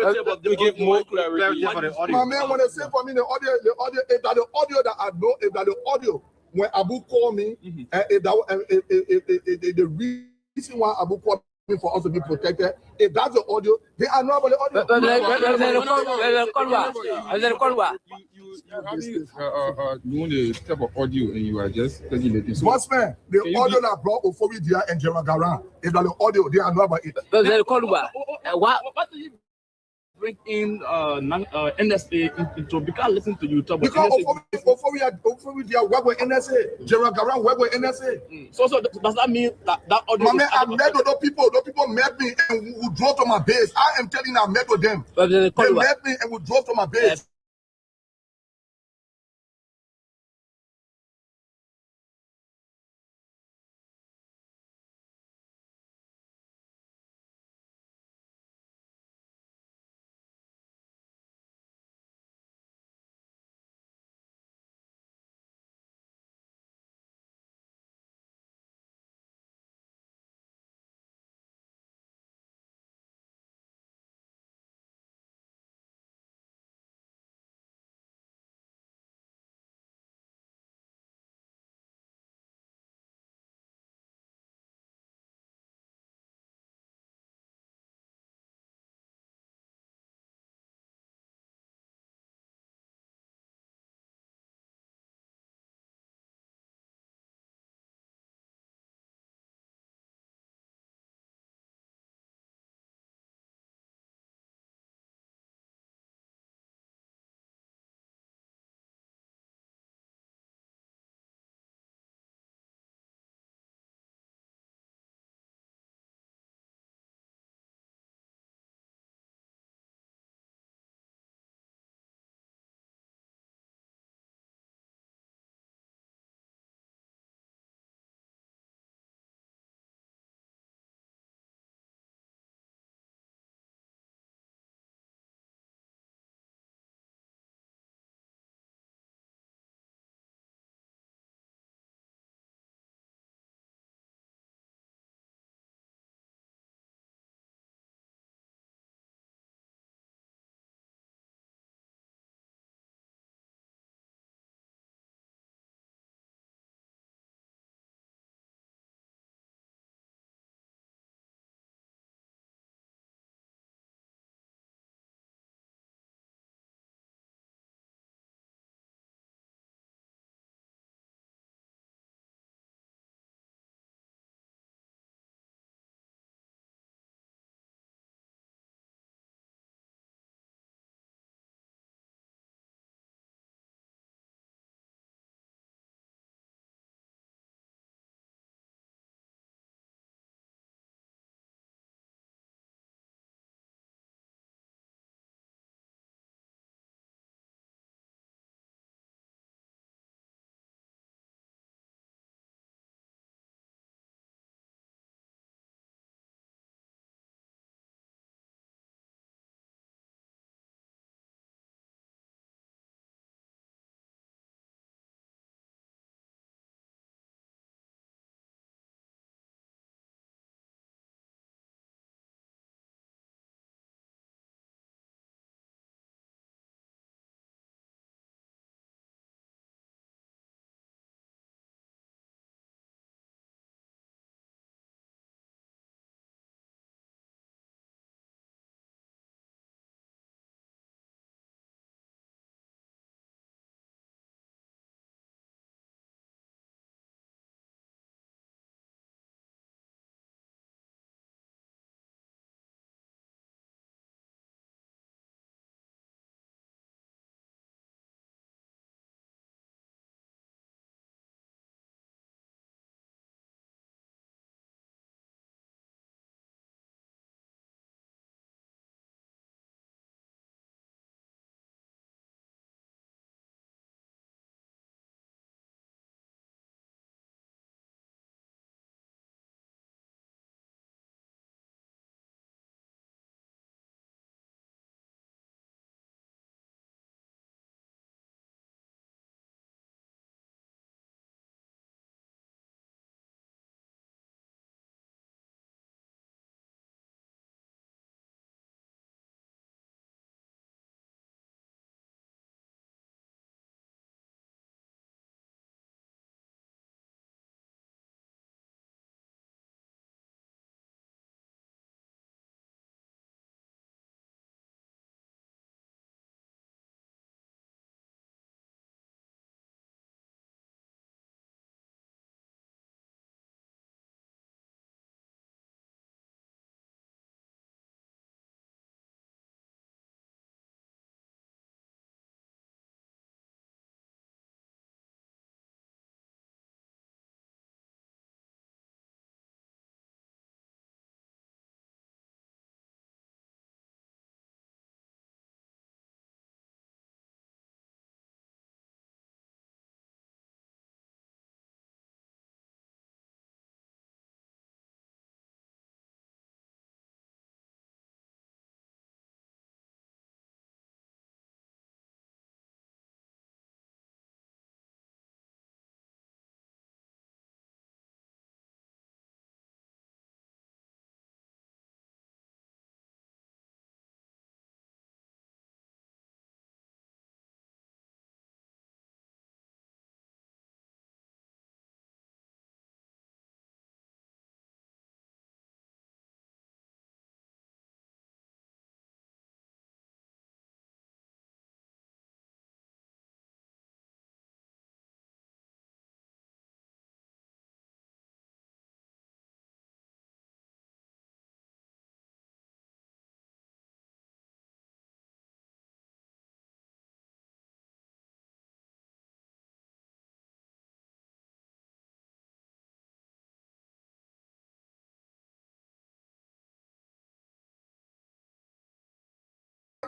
clarity about the give more clarity about the audio. My man, when they say for me the audio, if that the audio that I know, if that the audio when Abu called me, if the reason why Abu called me for us to be protected, if that's the audio, they are not about the audio. You want the type of audio and you are just taking it. So, Boss man, the audio that brought Ophobidia and Jeragaran, if that the audio, they are not about it. What do you bring in NSA into because listen to you talk about because NSA. Ophobidia work with NSA, Jeragaran work with NSA. So does that mean that audio? My man, I met with those people met me and we drove to my base. I am telling you, I met with them. They met me and we drove to my base.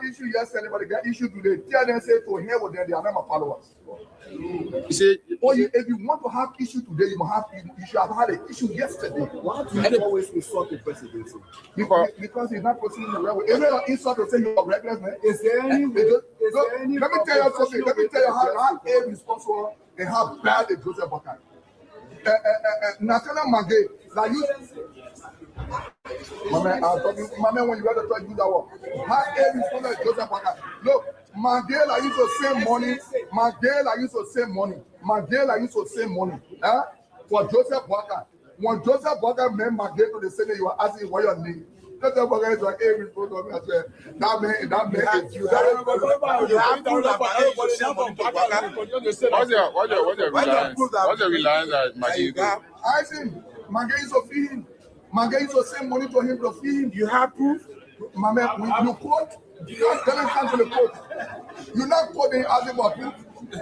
issue yesterday, but they get issue today. Tell them, say, to hell with them, they are not my followers. You see, If you want to have issue today, you should have had an issue yesterday. Why do you always insult the presidency? Because he's not proceeding the right way. Is it an insult to say you're reckless, man? Is there any way? Let me tell you something. Let me tell you how irresponsible and how bad the Joseph Boakai. Nathaniel Mage, like you. My man, when you got to try to do that one, how irresponsible is Joseph Boakai? Look, Mandela used to save money. Mandela used to save money. Mandela used to save money. For Joseph Boakai. When Joseph Boakai met Mandela to the Senate, you were asking what your name. Joseph Boakai is like irresponsible. That man is you. What's the reliance that Maggie got? I think Mandela used to feed him. Mandela used to send money to him to feed him. You have proof? My man, you quote. You don't cancel the quote. You're not quoting as about proof.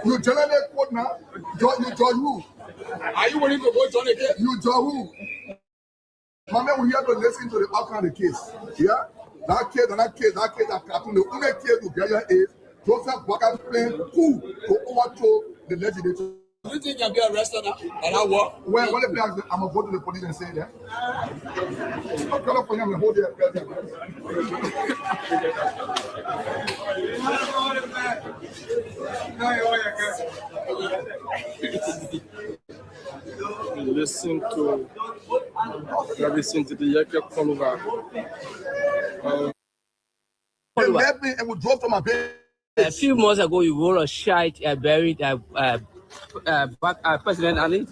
You generally quote now. You judge who? Are you willing to go John again? You judge who? My man, we have to listen to the outcome of the case. Yeah? That case, that cartoon, the only case to get your is Joseph Boakai playing coup to overthrow the legislature. Do you think you can be arrested now? And I work? Well, what if I'm going to go to the police and say that? I'll call up for him and hold their Listen to the Yaka Koluva. They left me and we drove to my bed. A few months ago, you wrote a shite buried President Ali,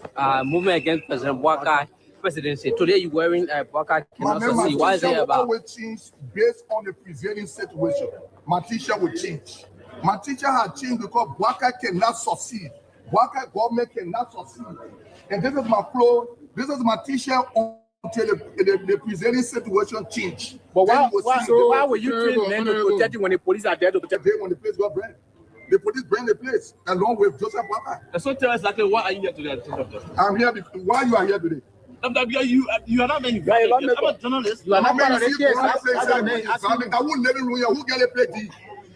movement against President Boakai presidency. Today, you're wearing Boakai cannot succeed. Why is it about? Always change based on the prevailing situation. My teacher will change. My teacher had changed because Boakai cannot succeed. Boakai government cannot succeed. And this is my flow. This is my teacher until the prevailing situation change. But why were you trained men to protect you when the police are there to protect you? When the place got burned. The police burned the place along with Joseph Boakai. So tell us exactly why are you here today? I'm here because why you are here today? You are not many. I'm a journalist. You are not part of the case. I would never know you. Who get a play?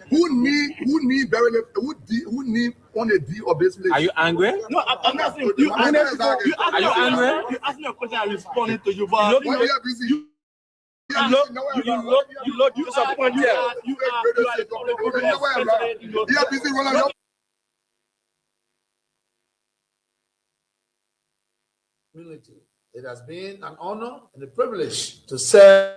Who need on a D of this place? Are you angry? No, I'm not saying you. Are you angry? You asked me a question. I responded to you, but you are busy. You look disappointed. You are busy running up. It has been an honor and a privilege to serve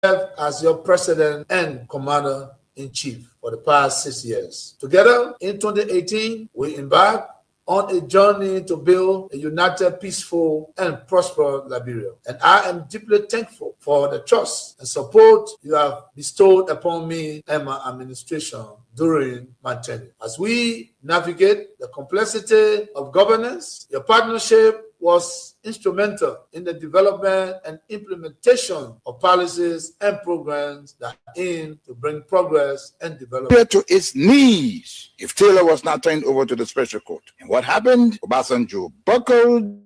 as your president and commander-in-chief for the past 6 years. Together, in 2018, we embarked on a journey to build a united, peaceful, and prosperous Liberia. And I am deeply thankful for the trust and support you have bestowed upon me and my administration during my tenure. As we navigate the complexity of governance, your partnership was instrumental in the development and implementation of policies and programs that aim to bring progress and development to its knees if Taylor was not turned over to the special court. And what happened? Obasanjo buckled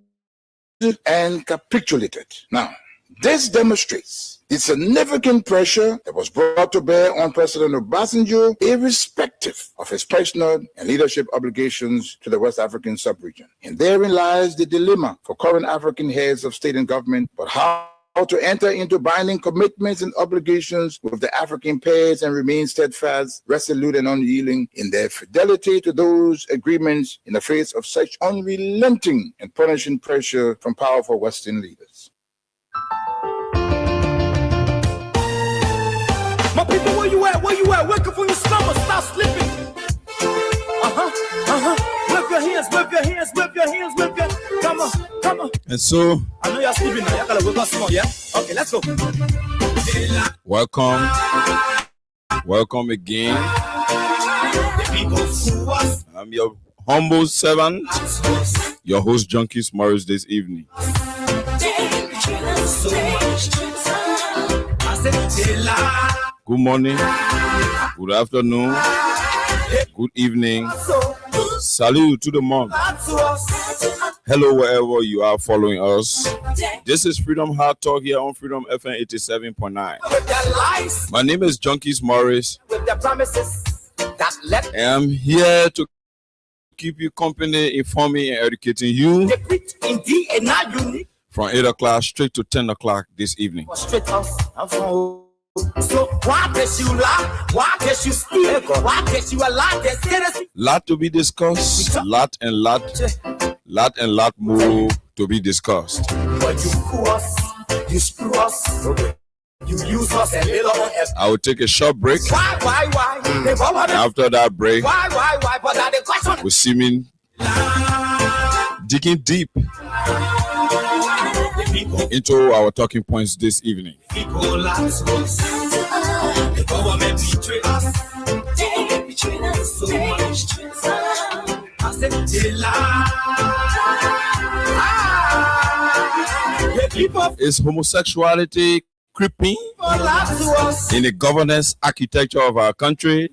and capitulated. Now, this demonstrates the significant pressure that was brought to bear on President Obasanjo, irrespective of his personal and leadership obligations to the West African sub-region. And therein lies the dilemma for current African heads of state and government, but how to enter into binding commitments and obligations with the African pairs and remain steadfast, resolute, and unyielding in their fidelity to those agreements in the face of such unrelenting and punishing pressure from powerful Western leaders. My people, where you at? Wake up from your slumber, stop sleeping. Whip your hands, come on. And so, I know you're sleeping now, you gotta wake up small, yeah? Okay, let's go. welcome again. I'm your humble servant, your host, Junkies Morris, this evening. Good morning, good afternoon, good evening. Salute to the month. Hello, wherever you are following us. This is Freedom Hard Talk here on Freedom FM 87.9. My name is Junkies Morris. And I'm here to keep you company, informing and educating you from 8 o'clock straight to 10 o'clock this evening. So why does you lie? Why does you steal? Why does you allow this? Lot to be discussed. Lot and lot more to be discussed. But you fool us, you screw us, you use us and little us. I will take a short break. Why? After that break, Why? But the question. we see me digging deep into our talking points this evening. People lie to us. The government betray us. They betray us so much. I said they lie. The people Is homosexuality creeping lie to us. in the governance architecture of our country?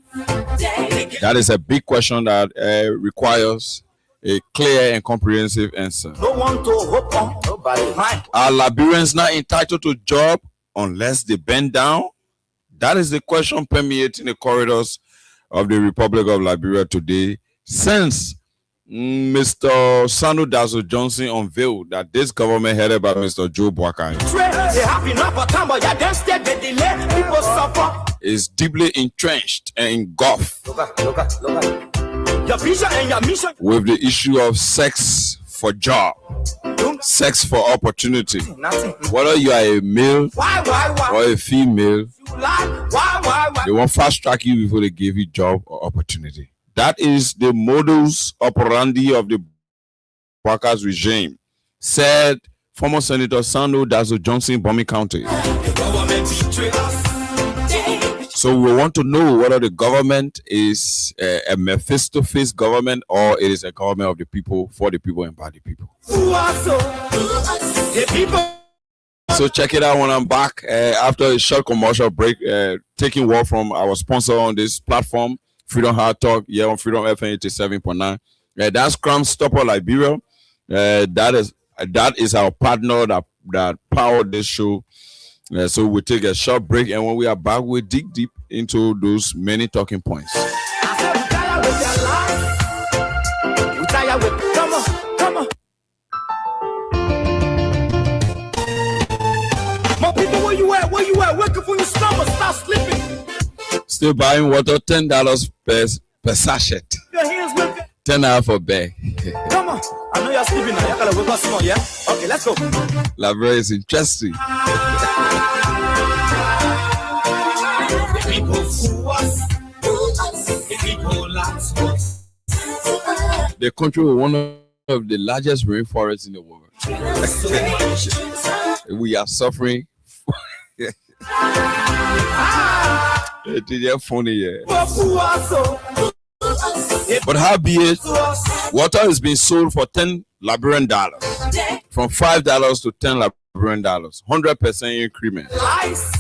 That is a big question that requires a clear and comprehensive answer. No one to hope on. Nobody. Are Liberians not entitled to job unless they bend down? That is the question permeating the corridors of the Republic of Liberia today, since Mr. Sanu Dazo Johnson unveiled that this government headed by Mr. Joe Boakai is deeply entrenched and engulfed with the issue of sex for job, sex for opportunity. Whether you are a male or a female, they want fast track you before they give you job or opportunity. That is the modus operandi of the Boakai's regime, said former Senator Sanu Dazo Johnson, Bomi County. So we want to know whether the government is a Mephisto-faced government or it is a government of the people, for the people, and by the people. So check it out when I'm back after a short commercial break, taking word from our sponsor on this platform, Freedom Hard Talk, here on Freedom FM 87.9. That's Crime Stopper Liberia. That is our partner that powered this show. So we'll take a short break, and when we are back, we'll dig deep into those many talking points. Come on. My people, where you at? Wake up from your slumber, stop sleeping. Still buying water, $10 per sachet. Your hands lifted. $10 for bag. Come on. I know you're sleeping now. You gotta wake up small, yeah? Okay, let's go. Liberia is interesting. The people fool us. The people lie to us. The country with one of the largest rainforests in the world. We are suffering. It's funny, yeah. But how be it, water is being sold for $10 Liberian, from $5 to $10 Liberian, 100% increment. Lies.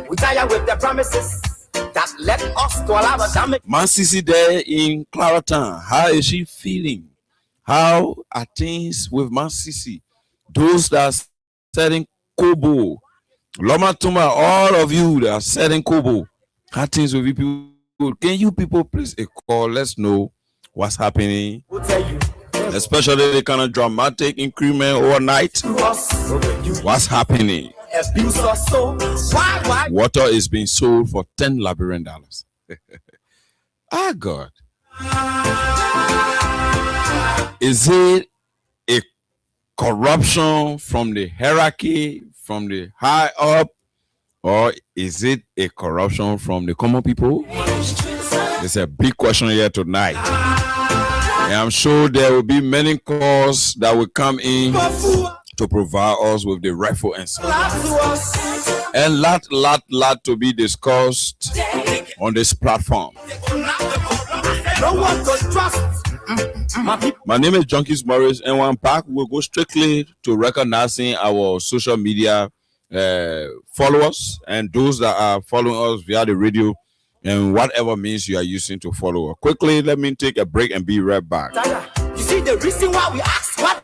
We tire with the promises that led us to allow the damage. Man Sisi there in Claratown, how is she feeling? How are things with Man Sisi? Those that are selling Kobo, Loma Tuma, all of you that are selling Kobo, how things with you people? Can you people please call? Let's know what's happening. We'll tell you. Especially the kind of dramatic increment overnight. What's happening? Abuse us so. Why? Water is being sold for $10 Liberian. Ah, God. Is it a corruption from the hierarchy, from the high up, or is it a corruption from the common people? It's a big question here tonight. And I'm sure there will be many calls that will come in to provide us with the rightful answer. And lot to be discussed on this platform. No one to trust. My name is Junkies Morris, and when I'm back, we'll go strictly to recognizing our social media followers and those that are following us via the radio and whatever means you are using to follow us. Quickly, let me take a break and be right back. You see see the reason why we ask what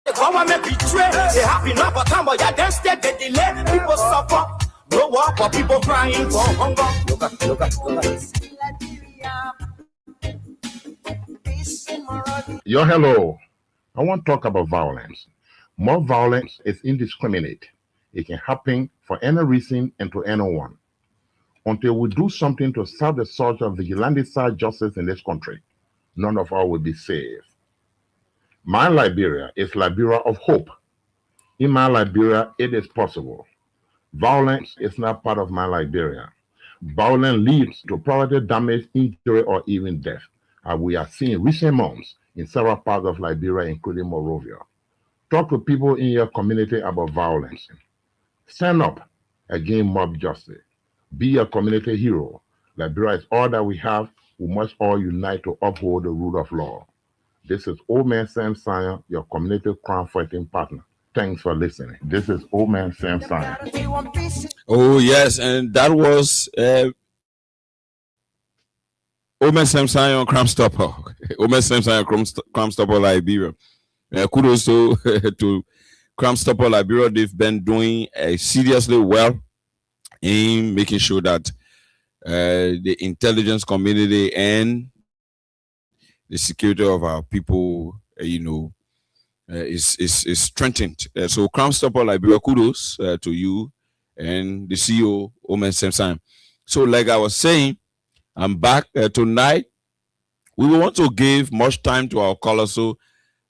the government betray. They have enough of time, but yeah, then instead they delay. People suffer, no work, but people crying for hunger. Look at this. Yo, hello. I want to talk about violence. More violence is indiscriminate. It can happen for any reason and to anyone. Until we do something to stop the surge of vigilante-style justice in this country, none of us will be safe. My Liberia is Liberia of hope. In my Liberia, it is possible. Violence is not part of my Liberia. Violence leads to property damage, injury, or even death, as we are seeing recent months in several parts of Liberia, including Monrovia. Talk to people in your community about violence. Stand up against mob justice. Be a community hero. Liberia is all that we have. We must all unite to uphold the rule of law. This is Old Man Sam Sion, your community crime fighting partner. Thanks for listening. This is Old Man Sam Sion. Oh yes, and that was Old Man Sam Sion Crime Stopper. Old Man Sam Sion Crime Stopper Liberia. Kudos to Crime Stopper Liberia. They've been doing seriously well in making sure that the intelligence community and the security of our people, is strengthened. So Crime Stopper Liberia, kudos to you and the CEO, Omen Samson. So like I was saying, I'm back tonight. We want to give much time to our callers, so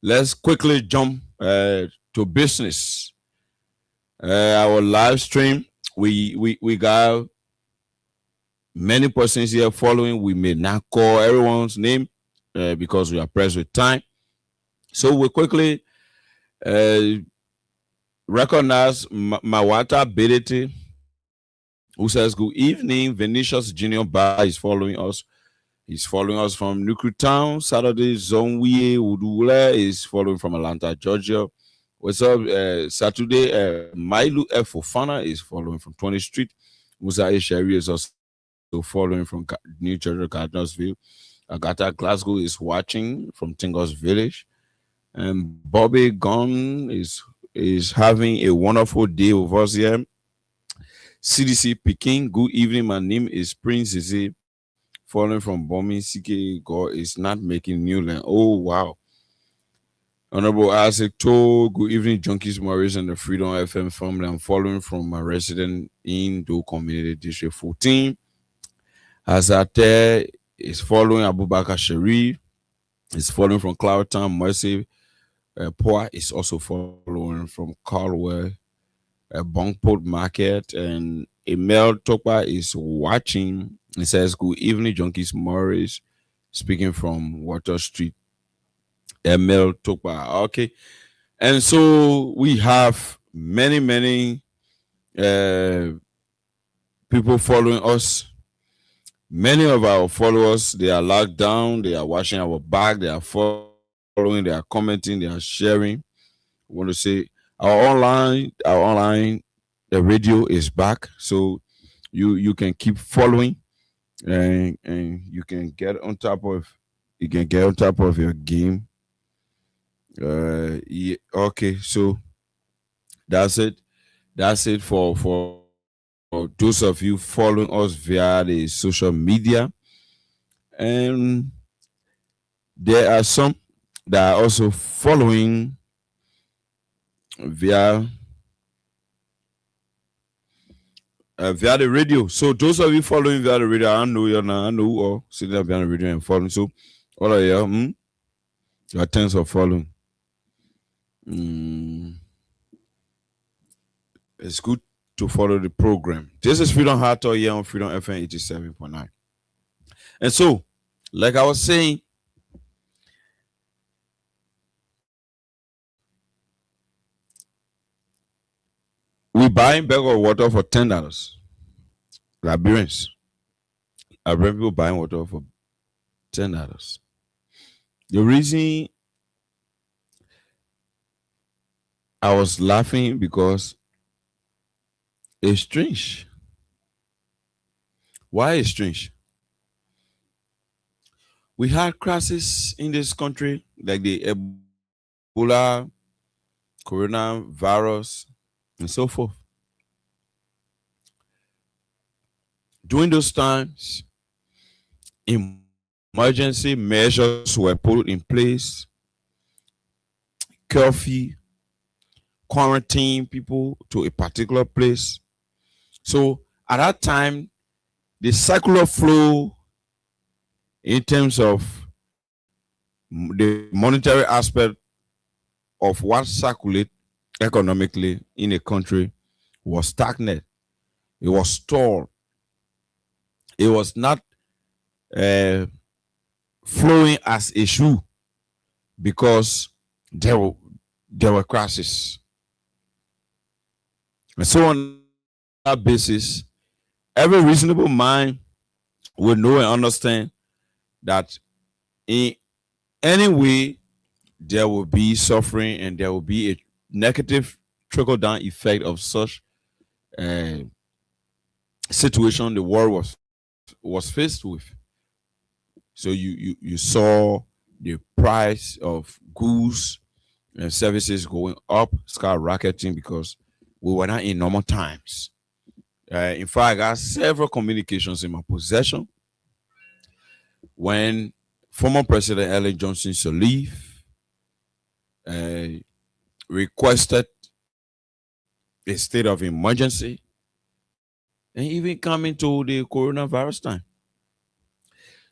let's quickly jump to business. Our live stream, we got many persons here following. We may not call everyone's name because we are pressed with time. So we quickly recognize Mawata Bedete, who says, good evening. Venetius Junior Bar is following us. He's following us from Nuku Town. Saturday, Zonwie Udule is following from Atlanta, Georgia. What's up? Saturday, Mailu F. Fofana is following from 20th Street. Musa Sheri is also following from New Georgia, Cardinalsville. Agatha Glasgow is watching from Tingos Village. And Bobby Gunn is having a wonderful day with us here. CDC Peking, good evening. My name is Prince Zizi, following from Bombing. CK God is not making new land. Oh, wow. Honorable Isaac To, good evening, Junkies Maurice and the Freedom FM family. I'm following from my resident in Do Community District 14. Azate is following Abubakar Sharif, is following from Cloudtown. Mercy Poa is also following from Caldwell, Bunkport Market, and Emil Topa is watching. He says, good evening, Junkies Morris, speaking from Water Street. Emil Topa. Okay. And so we have many people following us. Many of our followers, they are locked down, they are watching our back, they are following, they are commenting, they are sharing. I want to say our online the radio is back, so you can keep following and you can get on top of your game. Yeah, okay, so that's it for those of you following us via the social media. And there are some that are also following via the radio. So those of you following via the radio, I know you're not, I know or sitting up via the radio and following. So all of you, your thanks for following. It's good to follow the program. This is Freedom Heart Talk here on Freedom FM 87.9. And so, like I was saying, we buying bag of water for $10. Liberians. Liberian people buying water for $10. The reason I was laughing because it's strange. Why is strange? we had crises in this country like the Ebola, coronavirus, and so forth. During those times, emergency measures were put in place, curfew, quarantine people to a particular place. So at that time, the circular flow in terms of the monetary aspect of what circulate economically in a country was stagnant. It was stalled. It was not flowing as a shoe because there were crises. And so on that basis, every reasonable mind will know and understand that in any way there will be suffering and there will be a negative trickle-down effect of such situation the world was faced with. So you saw the price of goods and services going up, skyrocketing, because we were not in normal times. In fact, I got several communications in my possession when former President Ellen Johnson Sirleaf requested a state of emergency and even coming to the coronavirus time.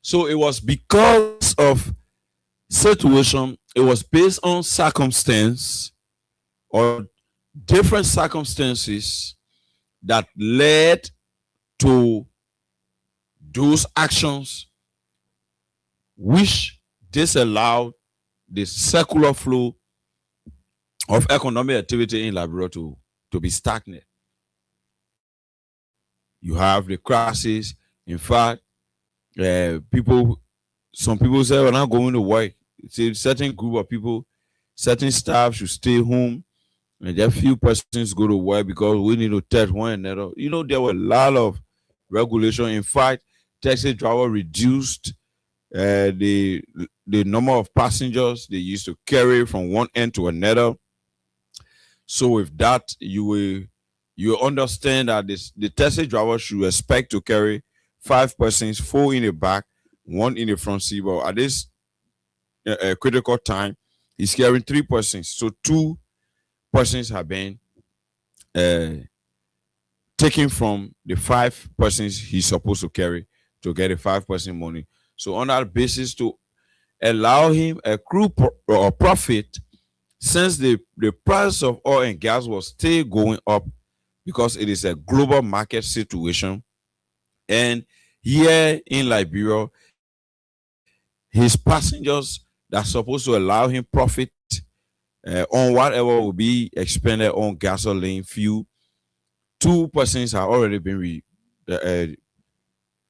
So it was because of situation, it was based on circumstance or different circumstances that led to those actions which disallowed the circular flow of economic activity in Liberia to be stagnant. You have the crisis. In fact, some people say we're not going to work. It's a certain group of people, certain staff should stay home, and there few persons go to work because we need to test one another. You know, there were a lot of regulation. In fact, taxi driver reduced the number of passengers they used to carry from one end to another. So with that, you understand that the taxi driver should expect to carry 5 persons, 4 in the back, 1 in the front seat. But at this critical time, he's carrying 3 persons. So 2 persons have been taken from the 5 persons he's supposed to carry to get a 5-person money. So on that basis, to allow him accrue or profit, since the price of oil and gas was still going up because it is a global market situation, and here in Liberia, his passengers that are supposed to allow him profit on whatever will be expended on gasoline, fuel, 2 persons have already been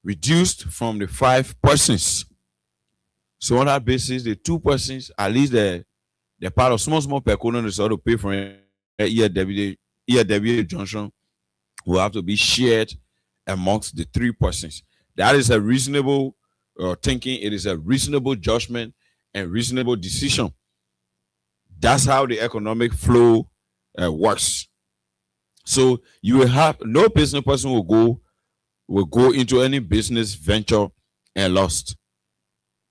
reduced from the 5 persons. So on that basis, the 2 persons, at least the part of small peculiar is to pay for ERW junction will have to be shared amongst the 3 persons. That is a reasonable thinking. It is a reasonable judgment and reasonable decision. That's how the economic flow works. So you will have no business person will go into any business venture and lost.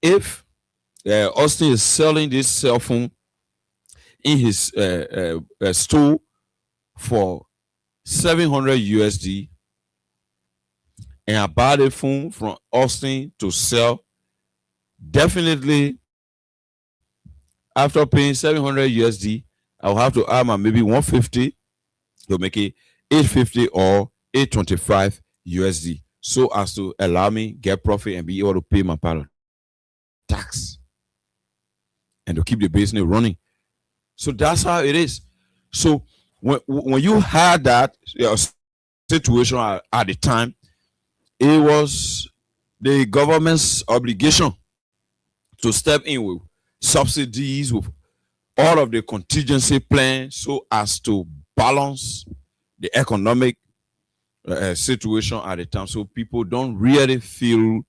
If Austin is selling this cell phone in his store for $700 USD, and I buy the phone from Austin to sell, definitely after paying $700 USD, I'll have to add my maybe 150 to make it 850 or 825 USD, so as to allow me get profit and be able to pay my part of tax and to keep the business running. So that's how it is. So when you had that situation at the time, it was the government's obligation to step in with subsidies, with all of the contingency plans, so as to balance the economic situation at the time, so people don't really feel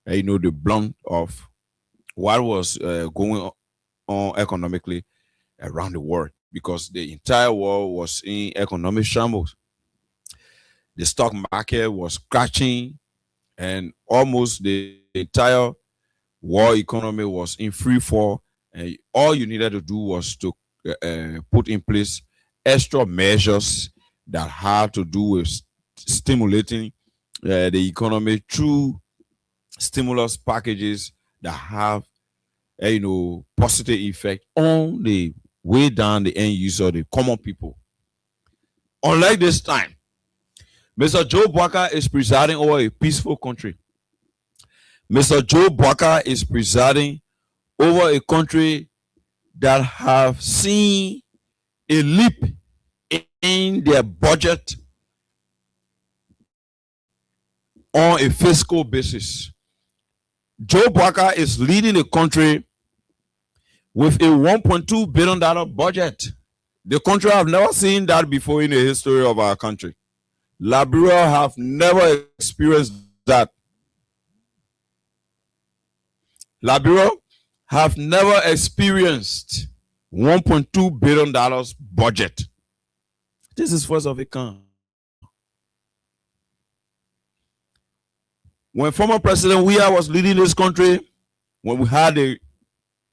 the blunt of what was going on economically around the world, because the entire world was in economic shambles. The stock market was crashing, and almost the entire world economy was in free fall. And all you needed to do was to put in place extra measures that had to do with stimulating the economy through stimulus packages that have positive effect on the way down the end user, the common people. Unlike this time, Mr. Joe Bwaka is presiding over a peaceful country. Mr. Joe Bwaka is presiding over a country that have seen a leap in their budget on a fiscal basis. Joe Bwaka is leading the country with a $1.2 billion budget. The country have never seen that before in the history of our country. Liberia have never experienced that. Liberia have never experienced $1.2 billion budget. This is first of a kind. When former President Weah was leading this country, when we had the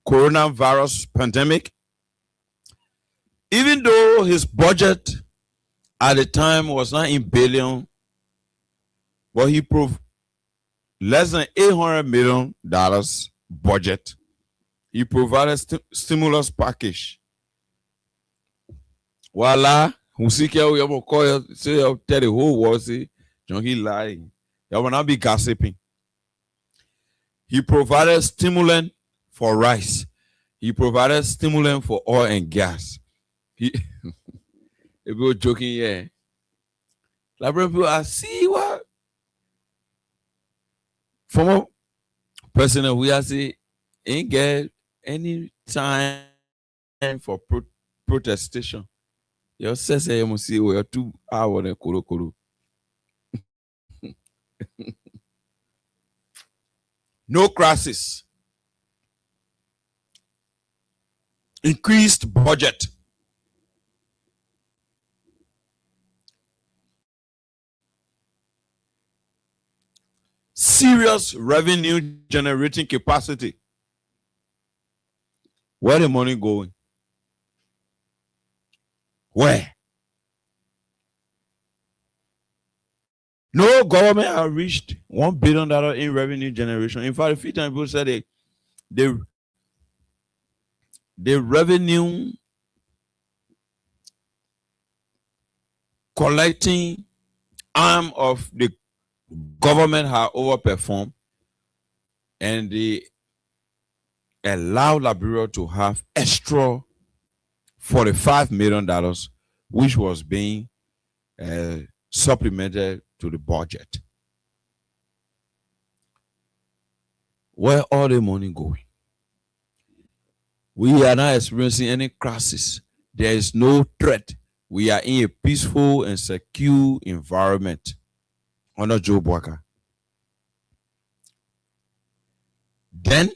coronavirus pandemic, even though his budget at the time was not in billion, but he proved less than $800 million budget. He provided stimulus package. Voila, who see you ever call say tell the whole world say Junkie lying. You will not be gossiping. He provided stimulant for rice. He provided stimulant for oil and gas. He if you were joking, yeah. Liberia people, I see what former President we say ain't get any time for protestation. You say you must see we are 2 hours in Kuru. No crisis. Increased budget. Serious revenue generating capacity. Where the money going? Where? No government has reached $1 billion in revenue generation. In fact, a few times people said the revenue collecting arm of the government have overperformed, and they allow Liberia to have extra $45 million, which was being supplemented to the budget. Where all the money going? We are not experiencing any crisis. There is no threat. We are in a peaceful and secure environment under Joe Bwaka. Then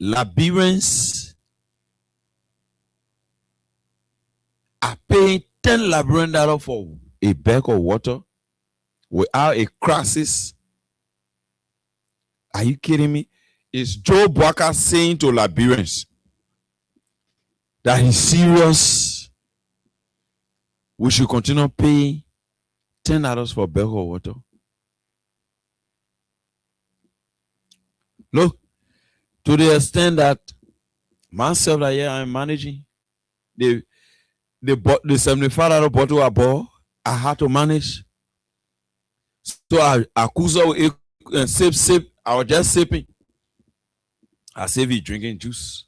Liberians are paying $10 Liberian for a bag of water without a crisis. Are you kidding me? Is Joe Bwaka saying to Liberians that he's serious? We should continue paying $10 for a bag of water. Look, to the extent that myself that here I'm managing the $75 bottle I bought, I had to manage. So I accuse and sip. I was just sipping. I say we drinking juice.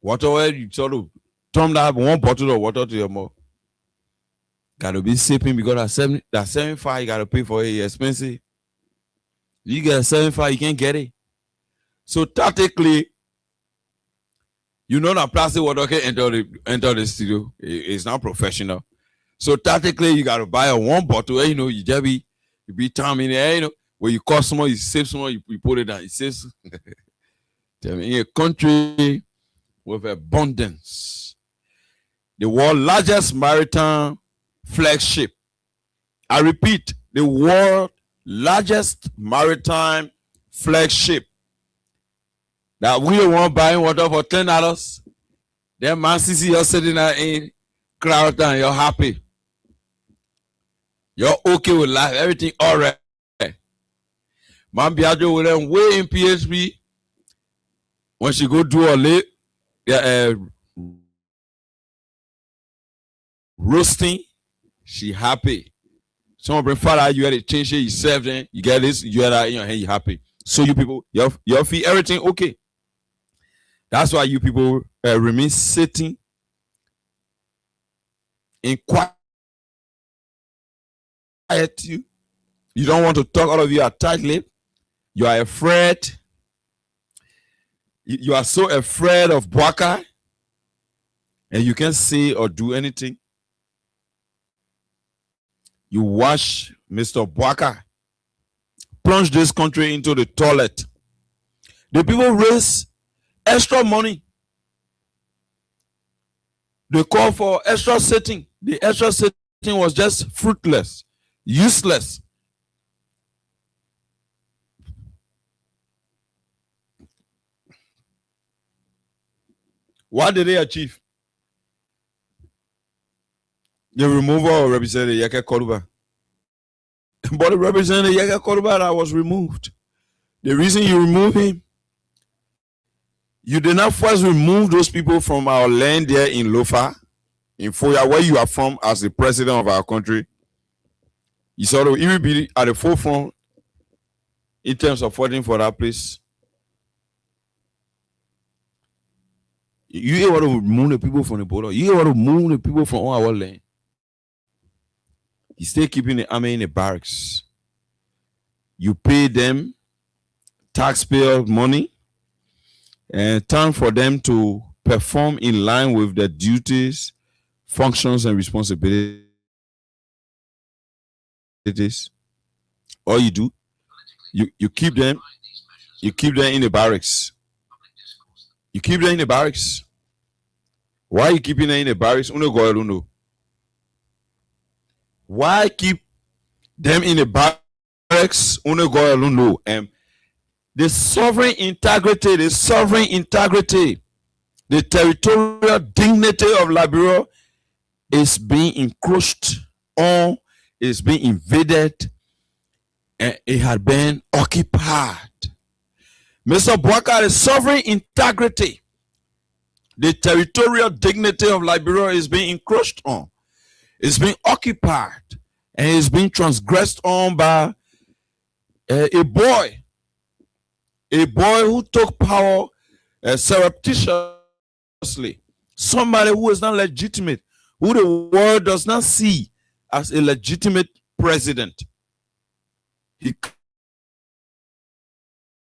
Whatever you sort of turn that one bottle of water to your mouth. Gotta be sipping because that 75 you gotta pay for it. It's expensive. You get a 75, you can't get it. So tactically, you know that plastic water can enter the studio. It's not professional. So tactically, you gotta buy a one bottle. You just be timing it. When you cost more, you save some more, you put it down. It saves. In a country with abundance, the world's largest maritime flagship. I repeat, the world's largest maritime flagship. That we don't want buying water for $10. Then man see you're sitting there in crowd and you're happy. You're okay with life, everything all right. Man Biajo with them way in PHP. When she go do a late roasting, she happy. Someone bring father, you had to change it, you serve them, you get this, you had that in your hand, you happy. So you people, your feel everything okay. That's why you people remain sitting in quiet. You don't want to talk, all of you are tight-lipped. You are afraid. You are so afraid of Bwaka, and you can't say or do anything. You watch Mr. Bwaka plunge this country into the toilet. The people raise extra money. They call for extra setting. The extra setting was just fruitless, useless. What did they achieve? The removal of Representative Yeke Koruba. But the Representative Yeke Koruba that was removed. The reason you remove him, you did not first remove those people from our land there in Lofa, in Foya, where you are from as the president of our country. You sort of even be at the forefront in terms of fighting for that place. You want to remove the people from the border. You want to remove the people from our land. You still keeping the army in the barracks. You pay them taxpayer money and time for them to perform in line with their duties, functions, and responsibilities. All you do, you keep them in the barracks. You keep them in the barracks. Why are you keeping them in the barracks? Why keep them in the barracks? And the sovereign integrity, the territorial dignity of Liberia is being encroached on, is being invaded, and it had been occupied. Mr. Bwaka, the sovereign integrity, the territorial dignity of Liberia is being encroached on. It's being occupied and it's being transgressed on by a boy who took power surreptitiously. Somebody who is not legitimate, who the world does not see as a legitimate president. He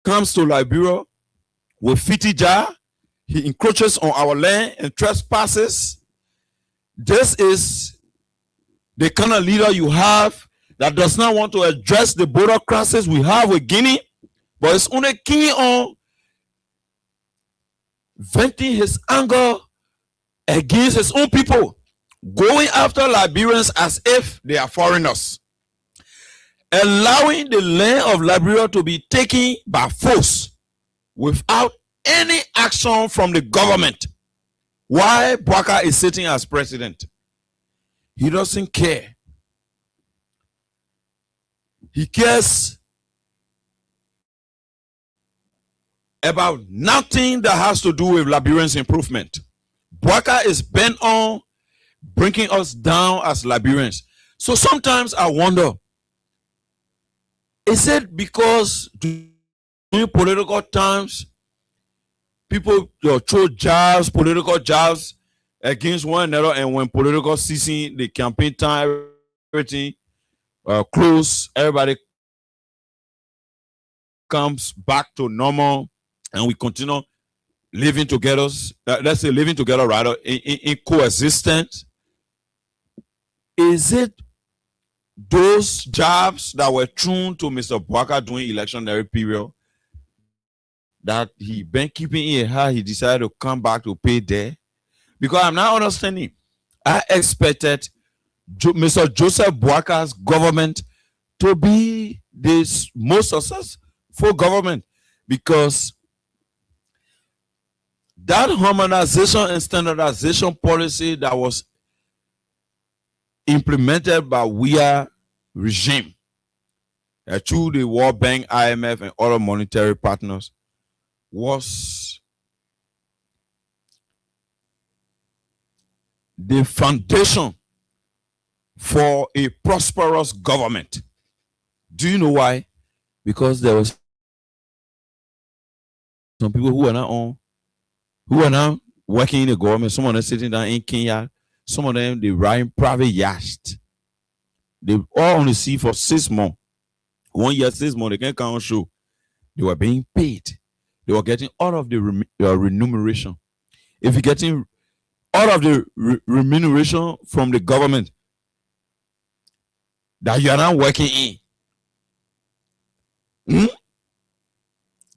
comes to Liberia with Fitija. He encroaches on our land and trespasses. This is the kind of leader you have that does not want to address the border crisis we have with Guinea, but is only keen on venting his anger against his own people, going after Liberians as if they are foreigners, allowing the land of Liberia to be taken by force without any action from the government. Why Bwaka is sitting as president? He doesn't care. He cares about nothing that has to do with Liberians' improvement. Bwaka is bent on bringing us down as Liberians. So sometimes I wonder, is it because during political times, people throw jabs, political jabs against one another, and when political season, the campaign time, everything close, everybody comes back to normal, and we continue living together. Let's say living together rather in coexistence. Is it those jabs that were thrown to Mr. Bwaka during electionary period that he been keeping in her, he decided to come back to pay there? Because I'm not understanding. I expected Mr. Joseph Boaka's government to be the most successful government, because that harmonization and standardization policy that was implemented by WIA regime through the World Bank, IMF, and other monetary partners was the foundation for a prosperous government. Do you know why? Because there was some people who are now working in the government. Some of them sitting down in Kenya. Some of them they riding private yachts. They all on the sea for 6 months. 1 year, 6 months. They can't come on show. They were being paid. They were getting all of the remuneration. If you're getting all of the remuneration from the government that you are now working in,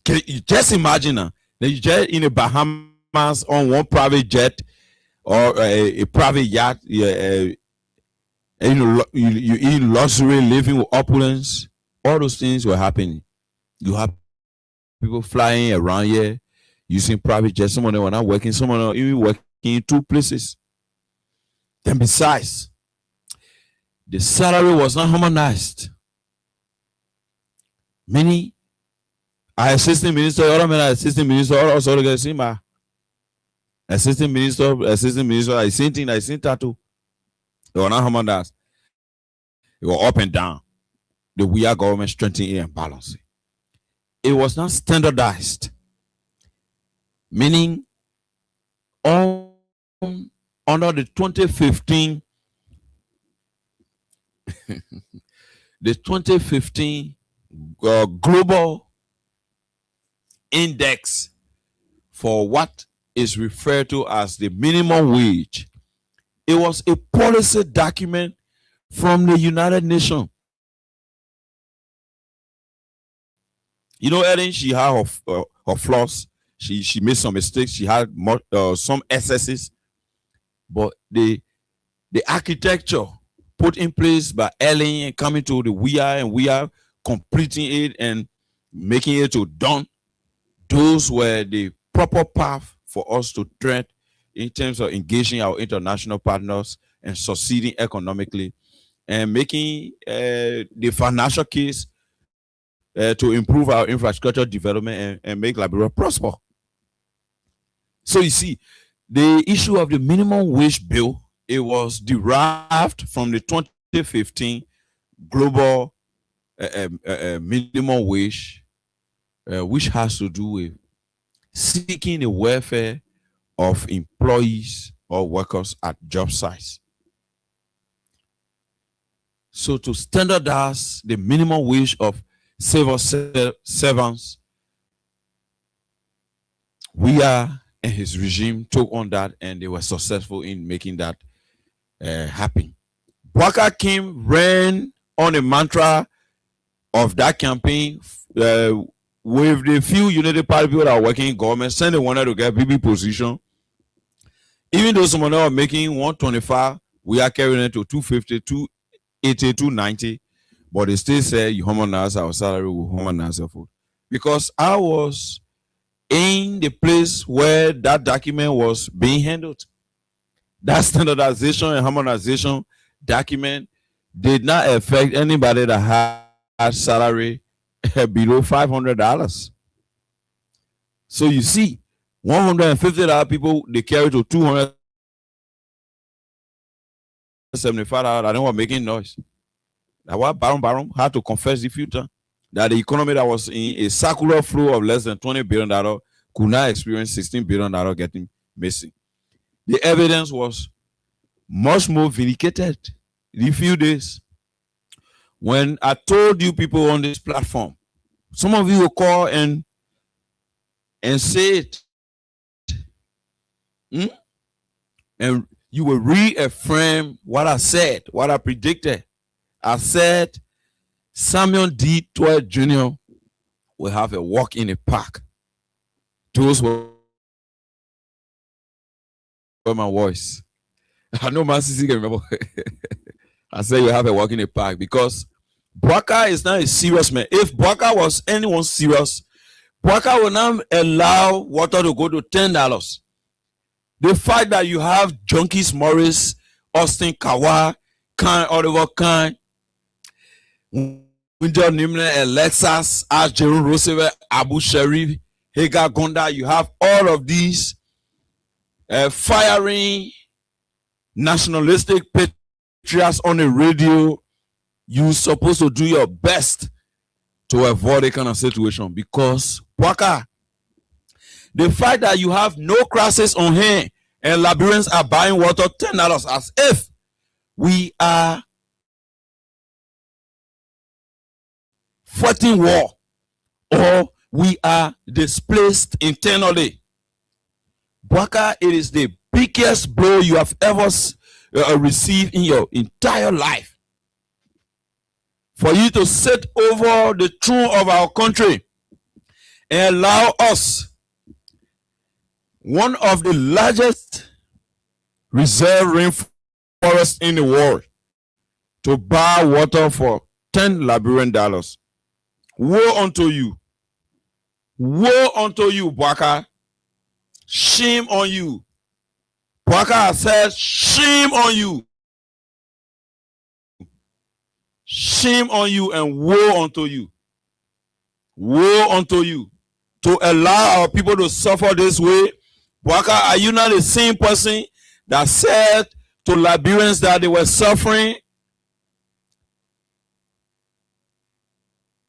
can you just imagine that you just in the Bahamas on one private jet or a private yacht, you in luxury, living with opulence. All those things were happening. You have people flying around here using private jets. Some of them were not working. Some of them even working in 2 places. Then besides, the salary was not harmonized. Many assistant minister, other men assistant minister, also get Simba. Assistant minister, I seen thing, I seen tattoo. They were not harmonized. They were up and down. The WIA government strengthening and balancing. It was not standardized, meaning under the 2015 the 2015 global index for what is referred to as the minimum wage. It was a policy document from the United Nations. You know, Ellen, she had her flaws. She made some mistakes. She had some excesses. But the architecture put in place by Ellen and coming to the WIA, and we are completing it and making it to done, those were the proper path for us to tread in terms of engaging our international partners and succeeding economically and making the financial case to improve our infrastructure development and make Liberia prosper. So you see, the issue of the minimum wage bill, it was derived from the 2015 global minimum wage, which has to do with seeking the welfare of employees or workers at job sites. So to standardize the minimum wage of civil servants, WIA and his regime took on that, and they were successful in making that happen. Boaka Kim ran on a mantra of that campaign with the few United Party people that are working in government, saying they wanted to get BB position. Even though some of them are making 125, we are carrying it to 250, 280, 290, but they still say you harmonize our salary, we harmonize our food. Because I was in the place where that document was being handled. That standardization and harmonization document did not affect anybody that had salary below $500. So you see, $150 people, they carry to $275. I don't want making noise. That what Baron had to confess the future that the economy that was in a circular flow of less than $20 billion could not experience $16 billion getting missing. The evidence was much more vindicated in a few days. When I told you people on this platform, some of you will call and say it. And you will reaffirm what I said, what I predicted. I said Samuel D. Toy Jr. will have a walk in the park Those were my voice. I know my sister can remember. I said you have a walk in the park because Bwaka is not a serious man. If Bwaka was anyone serious, Bwaka will not allow water to go to $10. The fact that you have Junkies, Morris, Austin, Kawa, Khan, Oliver Khan, Winter Nimle, Alexas, Ash Jerome Roosevelt, Abu Sharif, Hagar Gonda, you have all of these firing nationalistic patriots on the radio. You're supposed to do your best to avoid a kind of situation because Bwaka, the fact that you have no crisis on hand and Liberians are buying water $10 as if we are fighting war or we are displaced internally. Bwaka, it is the biggest blow you have ever received in your entire life. For you to sit over the throne of our country and allow us, one of the largest reserve rainforests in the world, to buy water for $10 Liberian. Woe unto you. Woe unto you, Bwaka. Shame on you. Bwaka says, shame on you. Shame on you and woe unto you. Woe unto you. To allow our people to suffer this way. Bwaka, are you not the same person that said to Liberians that they were suffering?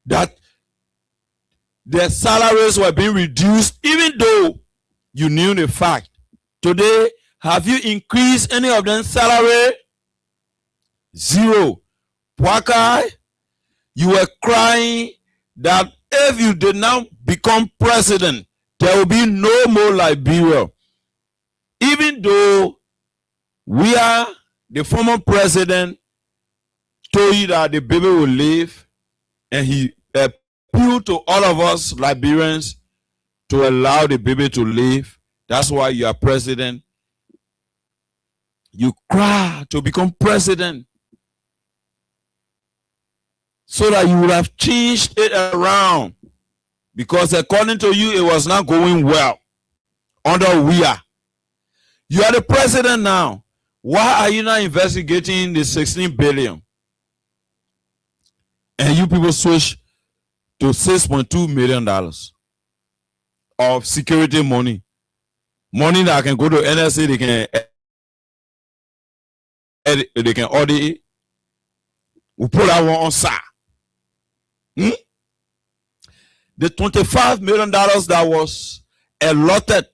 That their salaries were being reduced even though you knew the fact. Today, have you increased any of them salary? Zero. Bwaka, you were crying that if you did not become president, there will be no more Liberia. Even though we are, the former president told you that the baby will live, and he appealed to all of us Liberians to allow the baby to live. That's why you are president. You cry to become president so that you would have changed it around, because according to you, it was not going well under we are. You are the president now. Why are you not investigating the 16 billion? And you people switch to $6.2 million of security money. Money that can go to NSA, they can audit it. We put that one on SAR. The $25 million that was allotted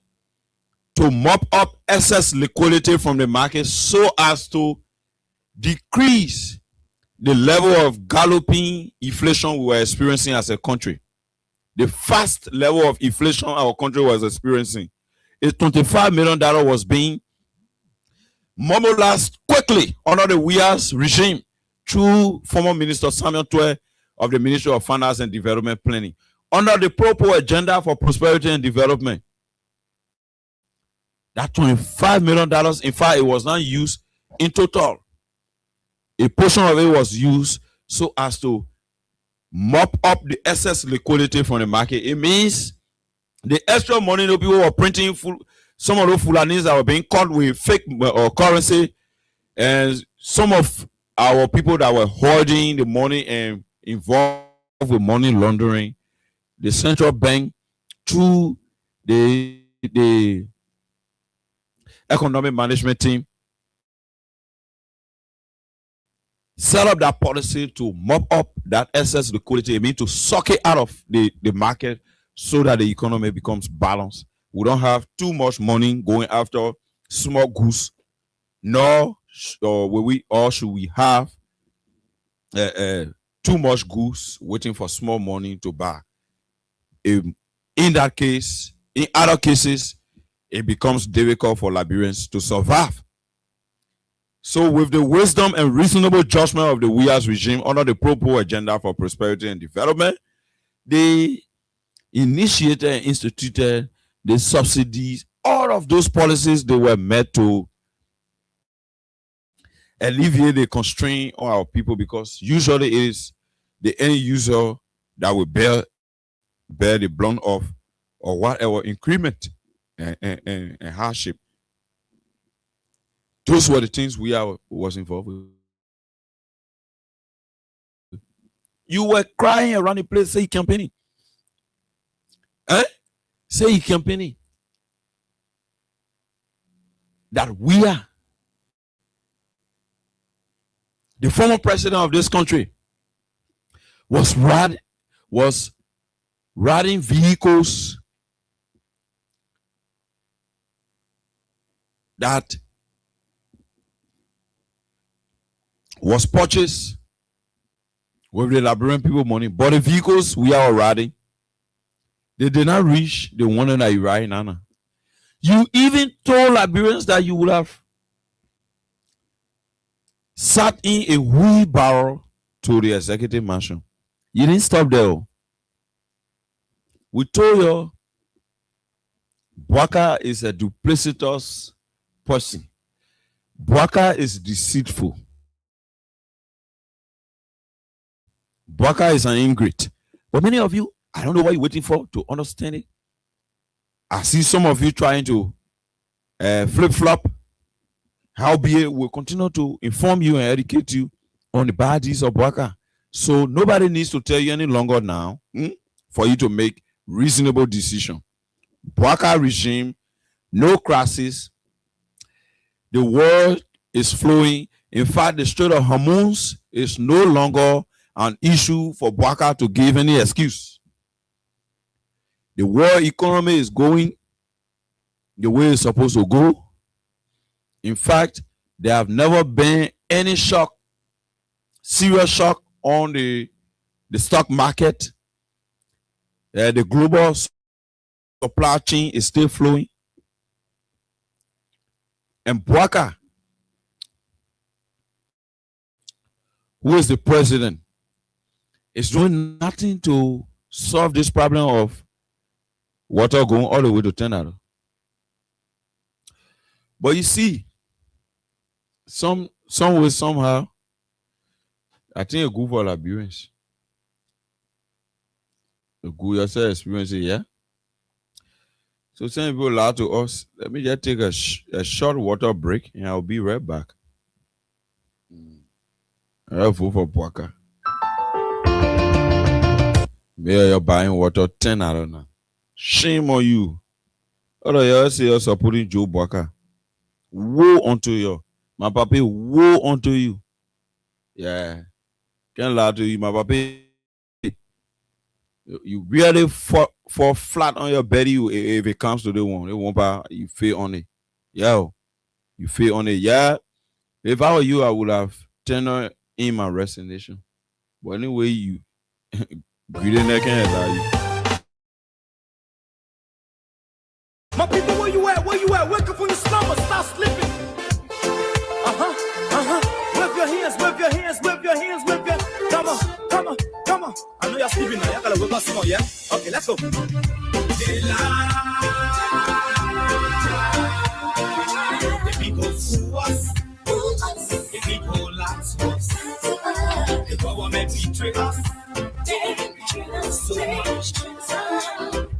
to mop up excess liquidity from the market so as to decrease the level of galloping inflation we were experiencing as a country. The fast level of inflation our country was experiencing. A $25 million was being mobilized quickly under the WIA's regime through former Minister Samuel Twe of the Ministry of Finance and Development Planning under the Propo Agenda for Prosperity and Development. That $25 million, in fact, it was not used in total. A portion of it was used so as to mop up the excess liquidity from the market. It means the extra money that people were printing, some of those Fulanis that were being caught with fake currency, and some of our people that were hoarding the money and involved with money laundering, the central bank, through the economic management team, set up that policy to mop up that excess liquidity. It means to suck it out of the market so that the economy becomes balanced. We don't have too much money going after small goods, nor should we have too much goods waiting for small money to buy. In that case, in other cases, it becomes difficult for Liberians to survive. So with the wisdom and reasonable judgment of the WIA's regime under the Propo Agenda for Prosperity and Development, they initiated and instituted the subsidies, all of those policies, they were meant to alleviate the constraint on our people, because usually it is the end user that will bear the brunt of or whatever increment and hardship. Those were the things was involved with. You were crying around the place, say campaigning. Say campaigning. That we are the former president of this country was riding vehicles that was purchased with the Liberian people money, but the vehicles we are riding, they did not reach the one that you ride, Nana. You even told Liberians that you would have sat in a wheelbarrow to the executive mansion. You didn't stop there. We told you Bwaka is a duplicitous person. Bwaka is deceitful. Bwaka is an ingrate. But many of you, I don't know what you're waiting for to understand it. I see some of you trying to flip-flop. Howbeit, we'll continue to inform you and educate you on the bad deeds of Bwaka. So nobody needs to tell you any longer now for you to make reasonable decision. Bwaka regime, no crisis. The world is flowing. In fact, the Strait of Hormuz is no longer an issue for Bwaka to give any excuse. The world economy is going the way it's supposed to go. In fact, there have never been any shock, serious shock on the stock market. The global supply chain is still flowing. And Bwaka, who is the president, is doing nothing to solve this problem of water going all the way to Tenado. But you see, some way, somehow, I think a good for Liberians. A good yourself experience, yeah. So some people lie to us. Let me just take a short water break, and I'll be right back. I vote for Bwaka. Maybe you're buying water 10 out of now. Shame on you. Other you say you're supporting Joe Bwaka. Woe unto you. My papi, woe unto you. Yeah. Can't lie to you, my papi. You really fall flat on your belly if it comes to the one. It won't buy, you fail on it. Yeah. You fail on it. Yeah. If I were you, I would have turned in my resignation. But anyway, you greedy neck and head, you. My people, where you at? Where you at? Wake up from your slumber, stop sleeping. Wave your hands, wave your hands, wave your hands, wave your. Come on, come on, come on. I know you're sleeping now. Y'all gotta wake up some more, yeah? Okay, let's go. The people fool us. The people lie to us. The government betray us. So much.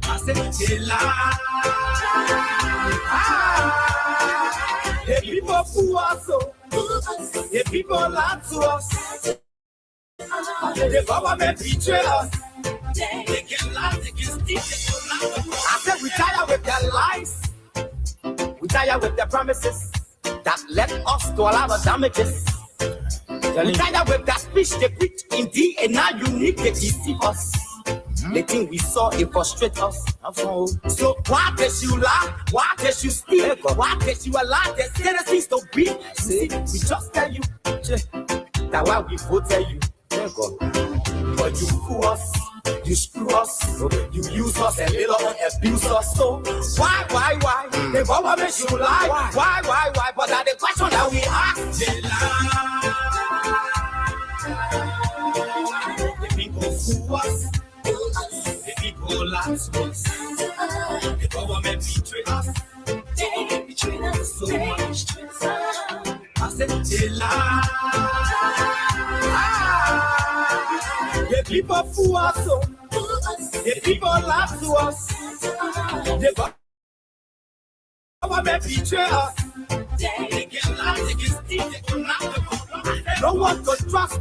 I said they lie. The people fool us. The people lie to us. The government betray us. They can lie, they can steal, they can lie. I said we tired with their lies. We tired with their promises that led us to a lot of damages. We tired with that speech they preach indeed, and now you need to deceive us. The thing we saw, it frustrates us. So why did you lie? Why did you steal? Why did you allow the citizens to be? See, we just tell you that why we voted you. But you fool us, you screw us, you use us and later on abuse us. So why? The government should lie. Why? But that's the question that we ask. They lie. The people fool us. The people lie to us. The government betray us. They betray us so much. I said they lie. The people fool us so. The people lie to us. The government betray us. They get lies, they get steal, they go knock the government. No one to trust.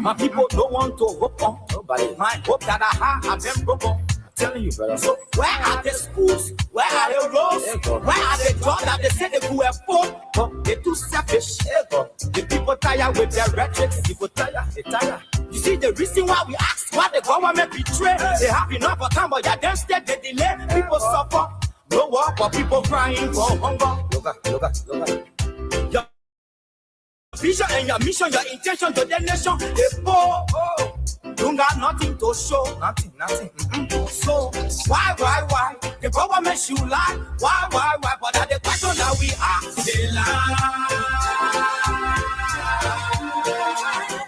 My people don't want to hope on nobody. My hope that I have them broken. Telling you, brother. So where are the schools? Where are the roads? Where are the jobs that they say they could afford? But they're too selfish. The people tired with their rhetoric. People tired. They tired. You see the reason why we asked why the government betray. They have enough of time, but yeah, instead they delay. People suffer. No work, but people crying for hunger. Your vision and your mission, your intention to the nation, they poor. Don't got nothing to show. Nothing. So why? The government should lie. Why? But that's the question that we ask. They lie.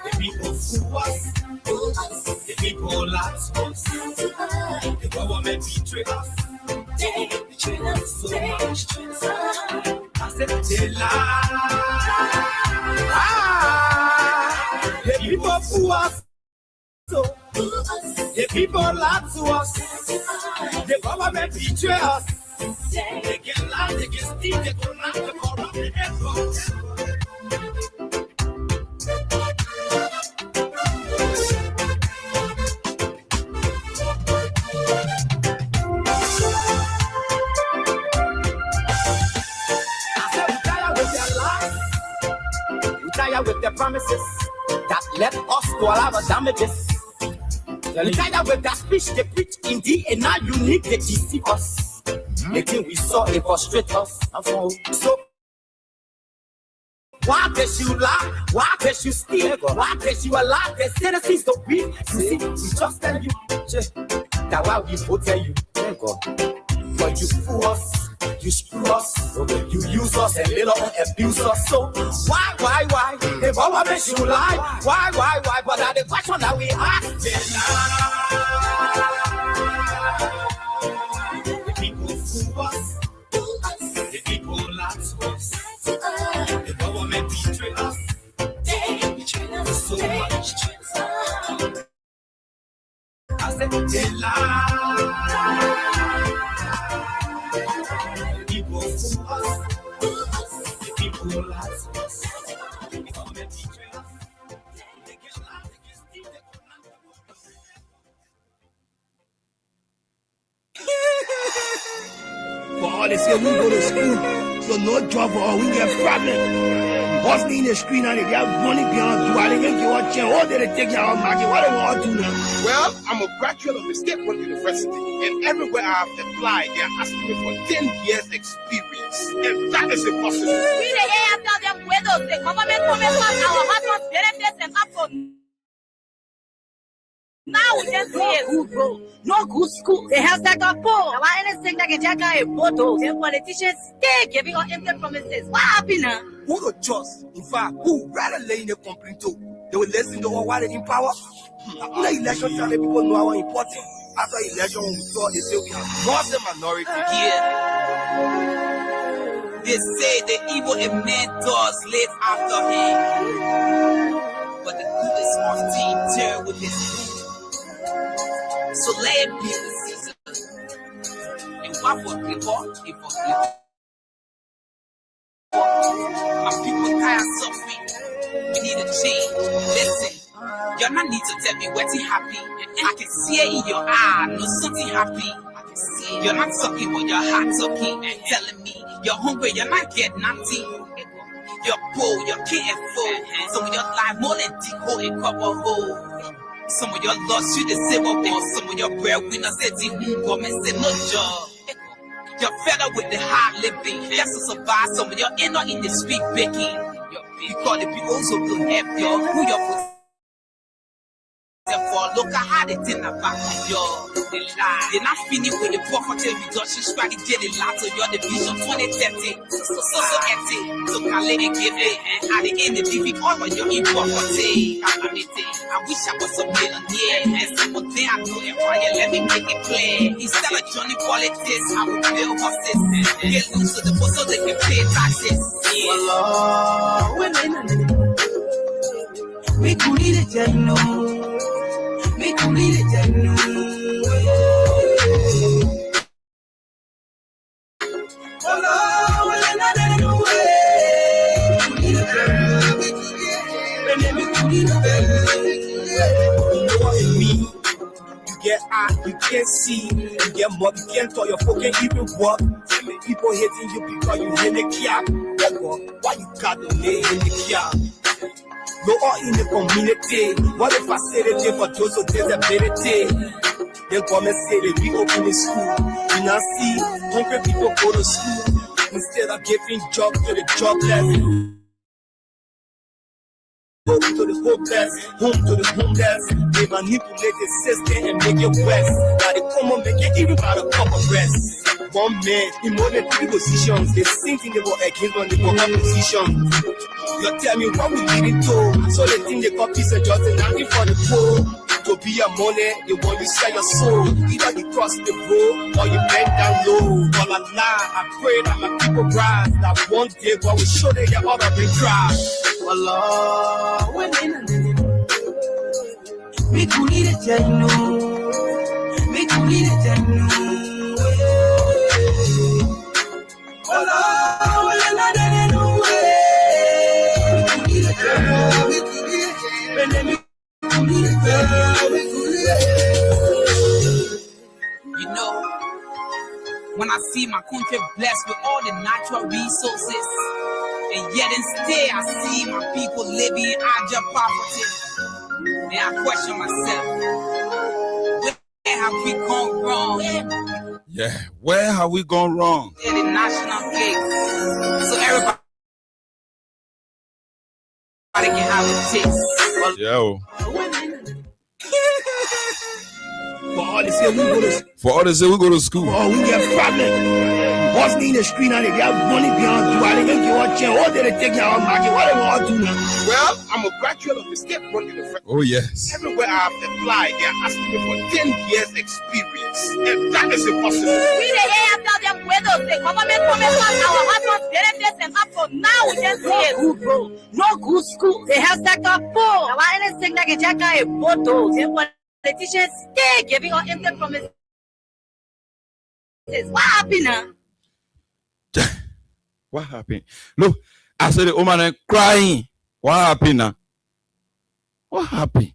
The people fool us. The people lie to us. The government betray us. They betray us so much. I said they lie. The people fool us. So, the people lie to us. The government betray us. They get lies, they get steal, they go knock the corrupt. I said we tired with their lies. We tired with their promises that led us to a lot of damages. We tired with that speech they preach in the and now you need to deceive us. The thing we saw it frustrate us. So why does you lie? Why does you steal? Why does you allow the citizens to be? You see, we just tell you that why we vote tell you. But you fool us. You screw us, you use us and later on abuse us. So why? The government should lie. Why? But that's the question that we ask. The people fool us. The people lie to us. The government betray us. They betray us so much. I said they lie. People fool us. The people lie to us. The government betray us. They get lies, they get steal, they go knock the For all they say, we go to school, so no job for all, we get problem. Hustling in the street now, they have money beyond do. I didn't get what chair, all they take your market. What do you want to do now? Well, I'm a graduate of the State University, and everywhere I have applied, they are asking me for 10 years experience, and that is impossible. We the after them widows, the government promised us our husbands benefits and up for now we just see a good road, no good school. They have that up poor. Now anything that can jack a photo, the politicians stay giving us empty promises. What happened now? Who don't trust? In fact, who rather lay in the complaint to? They will listen to what they in power. After election time, people know how important. After election, we saw they say we have lost the minority. Yeah. They say the evil a man does live after him, but the good is often there with his food. So let it be the season. And what for people, if for people. My people tired suffering. We need a change. Listen, you're not need to tell me what's happy. I can see it in your eye, no something happy. I can see it. You're not talking but your heart's talking and telling me you're hungry, you're not getting nothing. You're poor, you can't afford. Some of your life more than dig hole and cover hole. Some of your lost you the same up there. Some of your breadwinners said you come and say no job. You're fed up with the hard living. Just to survive. Some of your inner in the street baking. You call the people who don't have your who your foot fall Look at how they did that back, yo. They lie. They're not finished with the poverty reduction strategy. They lie to your division 2030. So empty. So can let it give it. And at the end, the TV all of your poverty. I wish I was a millionaire. And some day I know it why let me make it clear. Instead of Johnny politics, I will build horses. Get loose to the boat so they can pay taxes. Yeah. Me could eat it, you know. Me could eat it, you know. You get eye, you can't see, you get mud, you can't talk, your folk can't even walk. People hating you because you in the cap. Why you got the name in the cap? You're all in the community. What if I say the thing for those who disability? They come and say they reopen the school. You now see hungry people go to school instead of giving job to the jobless. Home to the hopeless, home to the homeless. They manipulate the system and make it worse. Now they come and make it even by the couple rest. One man in more than 3 positions. They sing in the war against when they go opposition. You tell me what we did it to. So they think they got peace and justice, nothing for the poor. To be a money, they want you sell your soul. Either you cross the road or you bend down low. But I pray that my people rise. That one day God will show them your other big cry. Allah, me could eat it, you know. Me could eat it, you know. Allah, You know, when I see my country blessed with all the natural resources, and yet instead I see my people living in abject poverty, and I question myself, where have we gone wrong? Yeah, where have we gone wrong? In the national cake, so everybody can have a taste. Yo. For all they say we go to For all they say we go to school. Oh, we get pregnant. What's in the screen and they have money beyond you. I didn't get what chair. What did they take now? What do they want to do now? Well, I'm a graduate of the State Board University. Oh, yes. Everywhere I have applied, they are asking me for 10 years experience. And that is impossible. We the after them widows, the government comments on our husbands' benefits and up for now we just see it. Good, bro. No good school. They have sector poor. Our anything that can check out a photo. Politicians stay giving us empty promises. What happened now? What happened? Look, I said the woman crying. What happened now? What happened?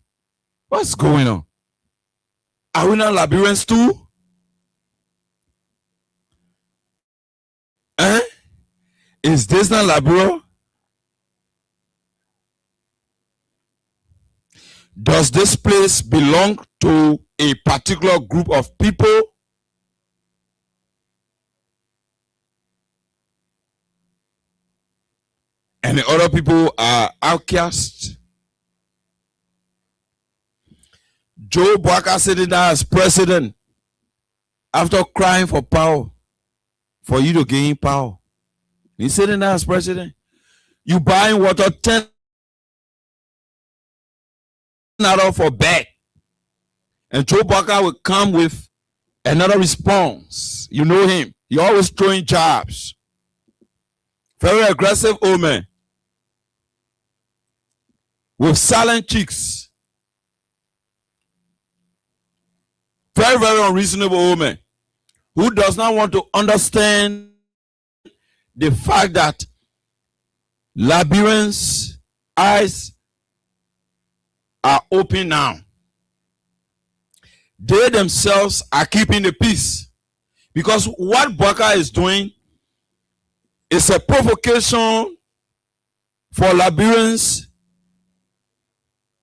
What's going on? Are we not Liberians too? Eh? Is this not Liberia? Does this place belong to a particular group of people? And the other people are outcasts? Joe Baka sitting there as president after crying for power, for you to gain power. He's sitting there as president. You buying water 10 naira for bag. And Joe Baka will come with another response. You know him. He always throwing jabs. Very aggressive old man. With silent cheeks. Very, very unreasonable old man. Who does not want to understand the fact that Liberians' eyes are open now. They themselves are keeping the peace. Because what Baka is doing is a provocation for Liberians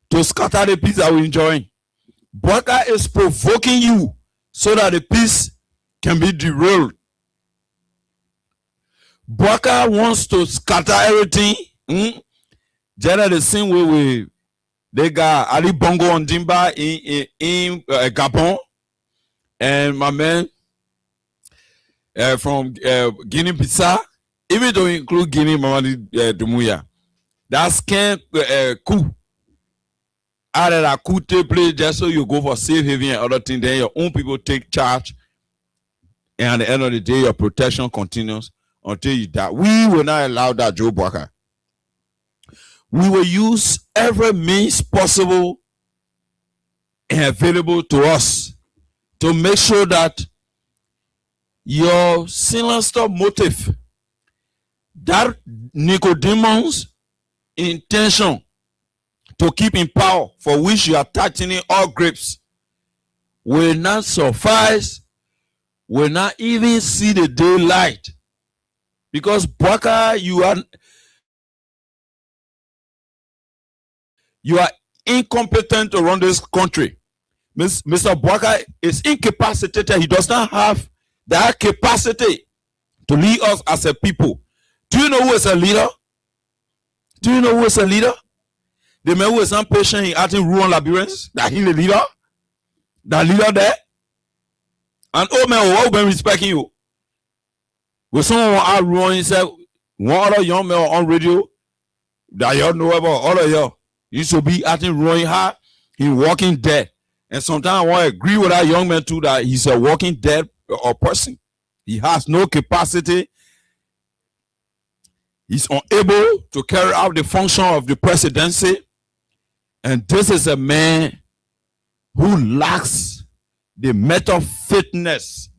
to scatter the peace that we're enjoying. Baka is provoking you so that the peace can be derailed. Baka wants to scatter everything. Just the same way They got Ali Bongo on Dimba in Gabon, and my man from Guinea-Bissau, even though include Guinea, Mamadi Dumuya. That's can coup. Out of that coup take place just so you go for safe haven and other things, then your own people take charge, and at the end of the day, your protection continues until you die. We will not allow that, Joe Boakai. We will use every means possible and available to us to make sure that your sinister motive, that Nicodemus intention to keep in power for which you are tightening all grips, will not suffice, will not even see the daylight. Because Boakai, you are incompetent to run this country. Mr. Boakai is incapacitated. He does not have that capacity to lead us as a people. Do you know who is a leader? Do you know who is a leader? The man who is not patient in acting ruin labyrinths. That he the leader. That leader there. And old man will be respecting you. When someone out ruin himself, one other young man on radio that y'all know about, all of y'all used to be acting ruin hard. He walking dead. And sometimes I want to agree with that young man too, that he's a walking dead or person. He has no capacity. He's unable to carry out the function of the presidency. And this is a man who lacks the mental fitness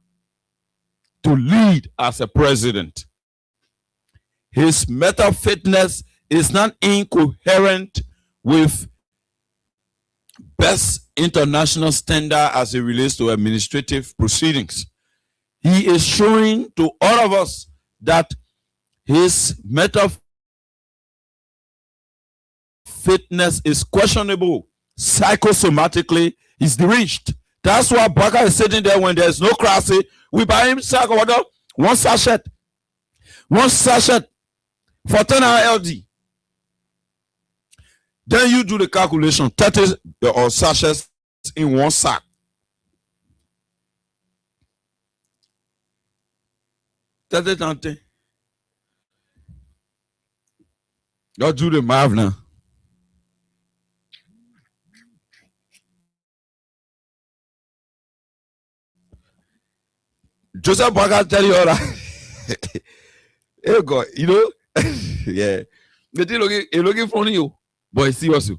to lead as a president. His mental fitness is not incoherent with best international standard as it relates to administrative proceedings. He is showing to all of us that his mental fitness is questionable. Psychosomatically, he's deranged. That's why Boakai is sitting there when there's no crisis. We buy him sack of water, one sachet for 10 hour LD. Then you do the calculation, 30 or sachets in one sack. Tante. Y'all do the math now. Joseph Boakai tell you all that. Hey God, you know, yeah. The thing looking funny you, but it's serious.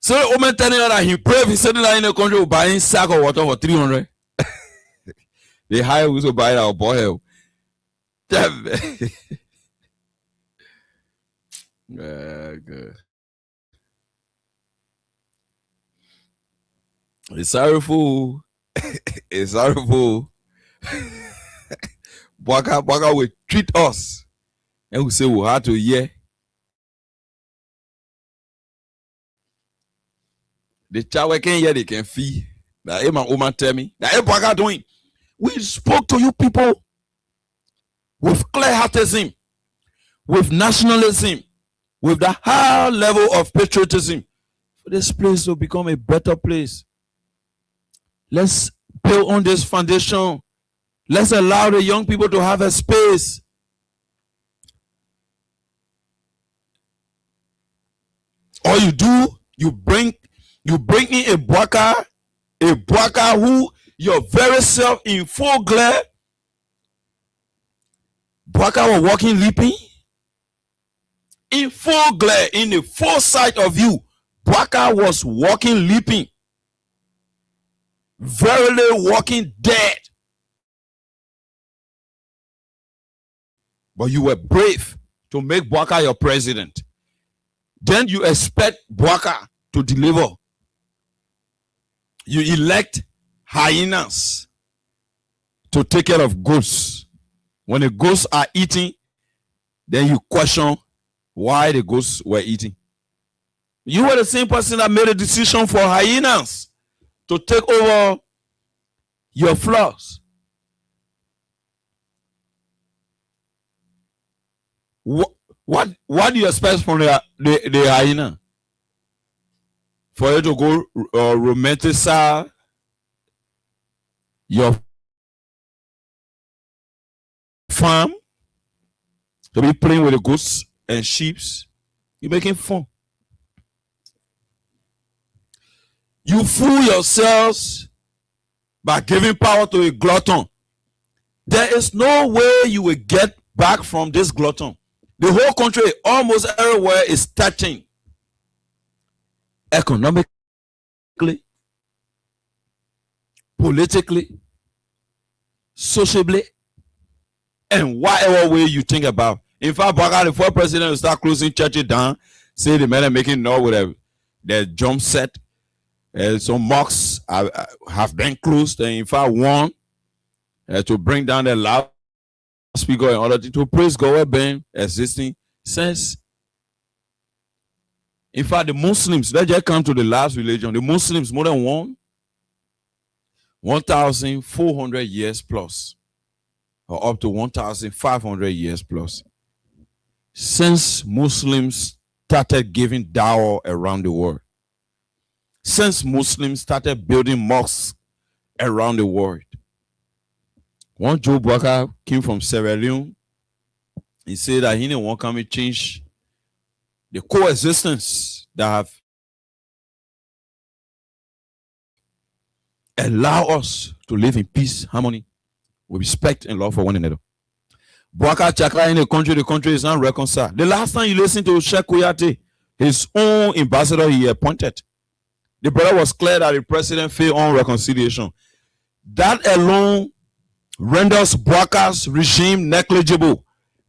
So the woman telling you that he brave, he said that in the country buying sack of water for 300. The higher we so buy our boy. Good. It's sorrowful. It's sorrowful. Boakai will treat us and we say we have to hear. The child can hear, they can feel. That my woman tell me that Boakai doing. We spoke to you people with clear-heartedism, with nationalism, with the high level of patriotism, for this place to become a better place. Let's build on this foundation. Let's allow the young people to have a space. All you do, you bring in a Boakai who your very self in full glare. Boakai was walking leaping in full glare, in the full sight of you. Boakai was walking leaping, verily walking dead. But you were brave to make Boakai your president. Then you expect Boakai to deliver. You elect hyenas to take care of goats. When the goats are eating, then you question why the goats were eating. You were the same person that made a decision for hyenas to take over your flocks. What do you expect from the hyena? for you to go romanticize your farm, to be playing with the goats and sheep. You're making fun. You fool yourselves by giving power to a glutton. There is no way you will get back from this glutton. The whole country, almost everywhere, is touching economically, politically, socially, and whatever way you think about. In fact, the first president will start closing churches down, say the men are making noise with their jump set. Some mosques have been closed, and in fact, one to bring down the loudspeaker in order to praise God have been existing since. In fact, the Muslims, let's just come to the last religion. The Muslims, more than 1,400 years plus, or up to 1,500 years plus, since Muslims started giving dawah around the world. Since Muslims started building mosques around the world. One Joe Walker came from Sierra Leone. He said that he didn't want to come and change the coexistence that have allowed us to live in peace, harmony, with respect and love for one another. Bwaka Chakra in the country is not reconciled. The last time you listened to Sheikh Kuyate, his own ambassador he appointed, the brother was clear that the president failed on reconciliation. That alone renders Bwaka's regime negligible.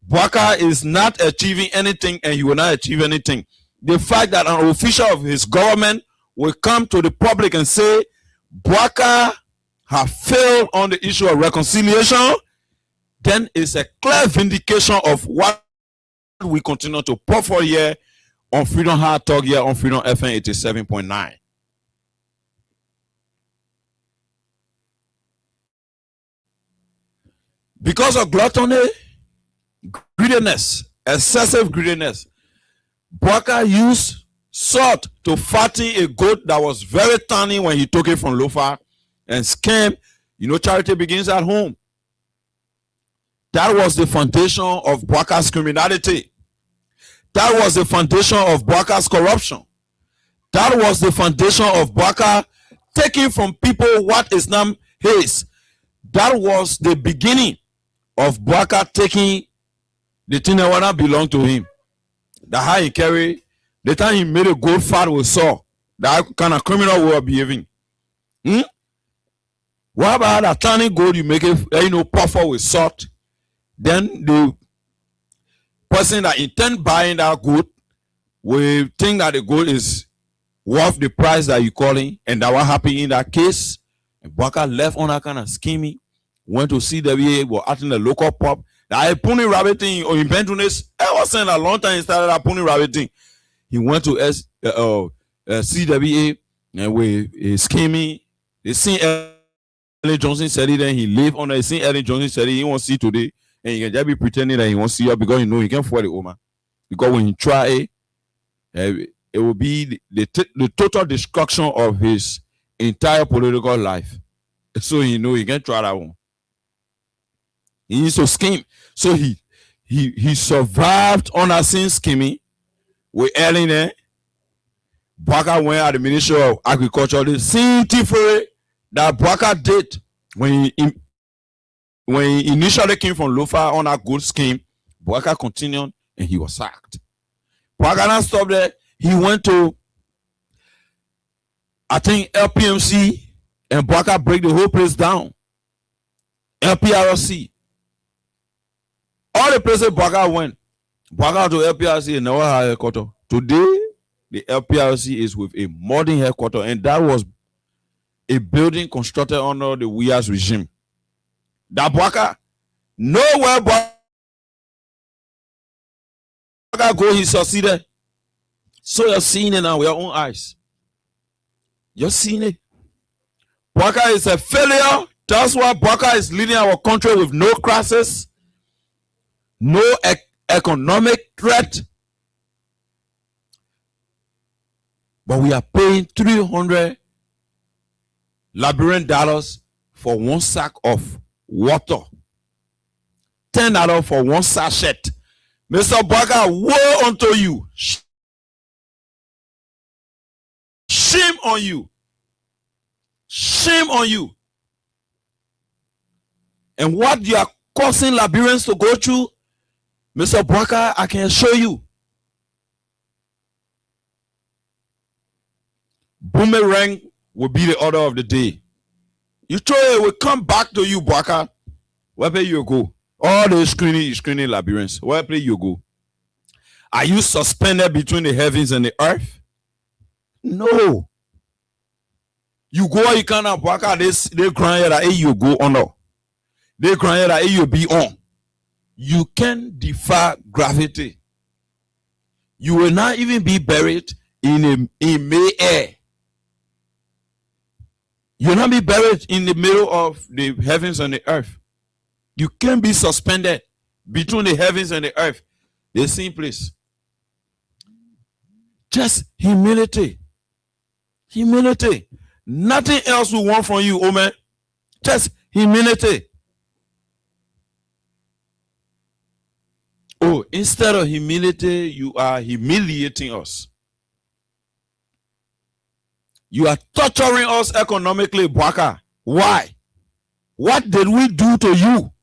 Bwaka is not achieving anything and he will not achieve anything. The fact that an official of his government will come to the public and say Bwaka have failed on the issue of reconciliation, then it's a clear vindication of what we continue to pour for here on Freedom Hard Talk here on Freedom FM 87.9. Because of gluttony, greediness, excessive greediness, Bwaka used salt to fatten a goat that was very tiny when he took it from Lofa and scammed. You know, charity begins at home. That was the foundation of Bwaka's criminality. That was the foundation of Bwaka's corruption. That was the foundation of Bwaka taking from people what is now his. That was the beginning of Bwaka taking the thing that wanna belong to him. That how he carry the time he made a gold fat with Saul. That kind of criminal way of behaving. What about that tiny gold you make it, puffer with salt? Then the person that intend buying that gold will think that the gold is worth the price that you calling, and that what happened in that case. And Bwaka left on that kind of scheming, went to CWA, was acting the local pub. That pony rabbiting or inventories. I was saying a long time he started that pony rabbiting. He went to CWA and with scheming. They seen Ellen Johnson said it, then he lived on. They seen Ellen Johnson said it. He won't see today. And he can just be pretending that he won't see her because he can't afford it, woman. Because when he try it will be the total destruction of his entire political life. So he can't try that one. He needs to scheme. So he survived on a scene scheming with Ellen there. Bwaka went at the Ministry of Agriculture. The same thing that Bwaka did when he initially came from Lofa on a good scheme, Bwaka continued and he was sacked. Bwaka not stopped there. He went to, I think, LPMC, and Bwaka break the whole place down. LPRC. All the places Bwaka went, Bwaka to LPRC and never had a headquarters. Today, the LPRC is with a modern headquarters, and that was a building constructed under the Wias regime. That Bwaka, nowhere Bwaka go, he succeeded. So you're seeing it now with your own eyes. You're seeing it. Bwaka is a failure. That's why Bwaka is leading our country with no crisis, no economic threat. But we are paying $300 Liberian dollars for one sack of water. $10 for one sachet. Mr. Bwaga, woe unto you. Shame on you. Shame on you. And what you are causing Liberians to go through, Mr. Bwaga, I can show you. Boomerang will be the order of the day. You throw it, will come back to you, Bwaga. Where you go? All the screening Liberians. Where you go? Are you suspended between the heavens and the earth? No. You go, you cannot Bwaga. They crying that you go on. They crying that you be on. You can defy gravity. You will not even be buried in May air. You will not be buried in the middle of the heavens and the earth. You can be suspended between the heavens and the earth. The same place. Just humility. Humility. Nothing else we want from you, oh man. Just humility. Oh, instead of humility, you are humiliating us. You are torturing us economically, Bwaga. Why? What did we do to you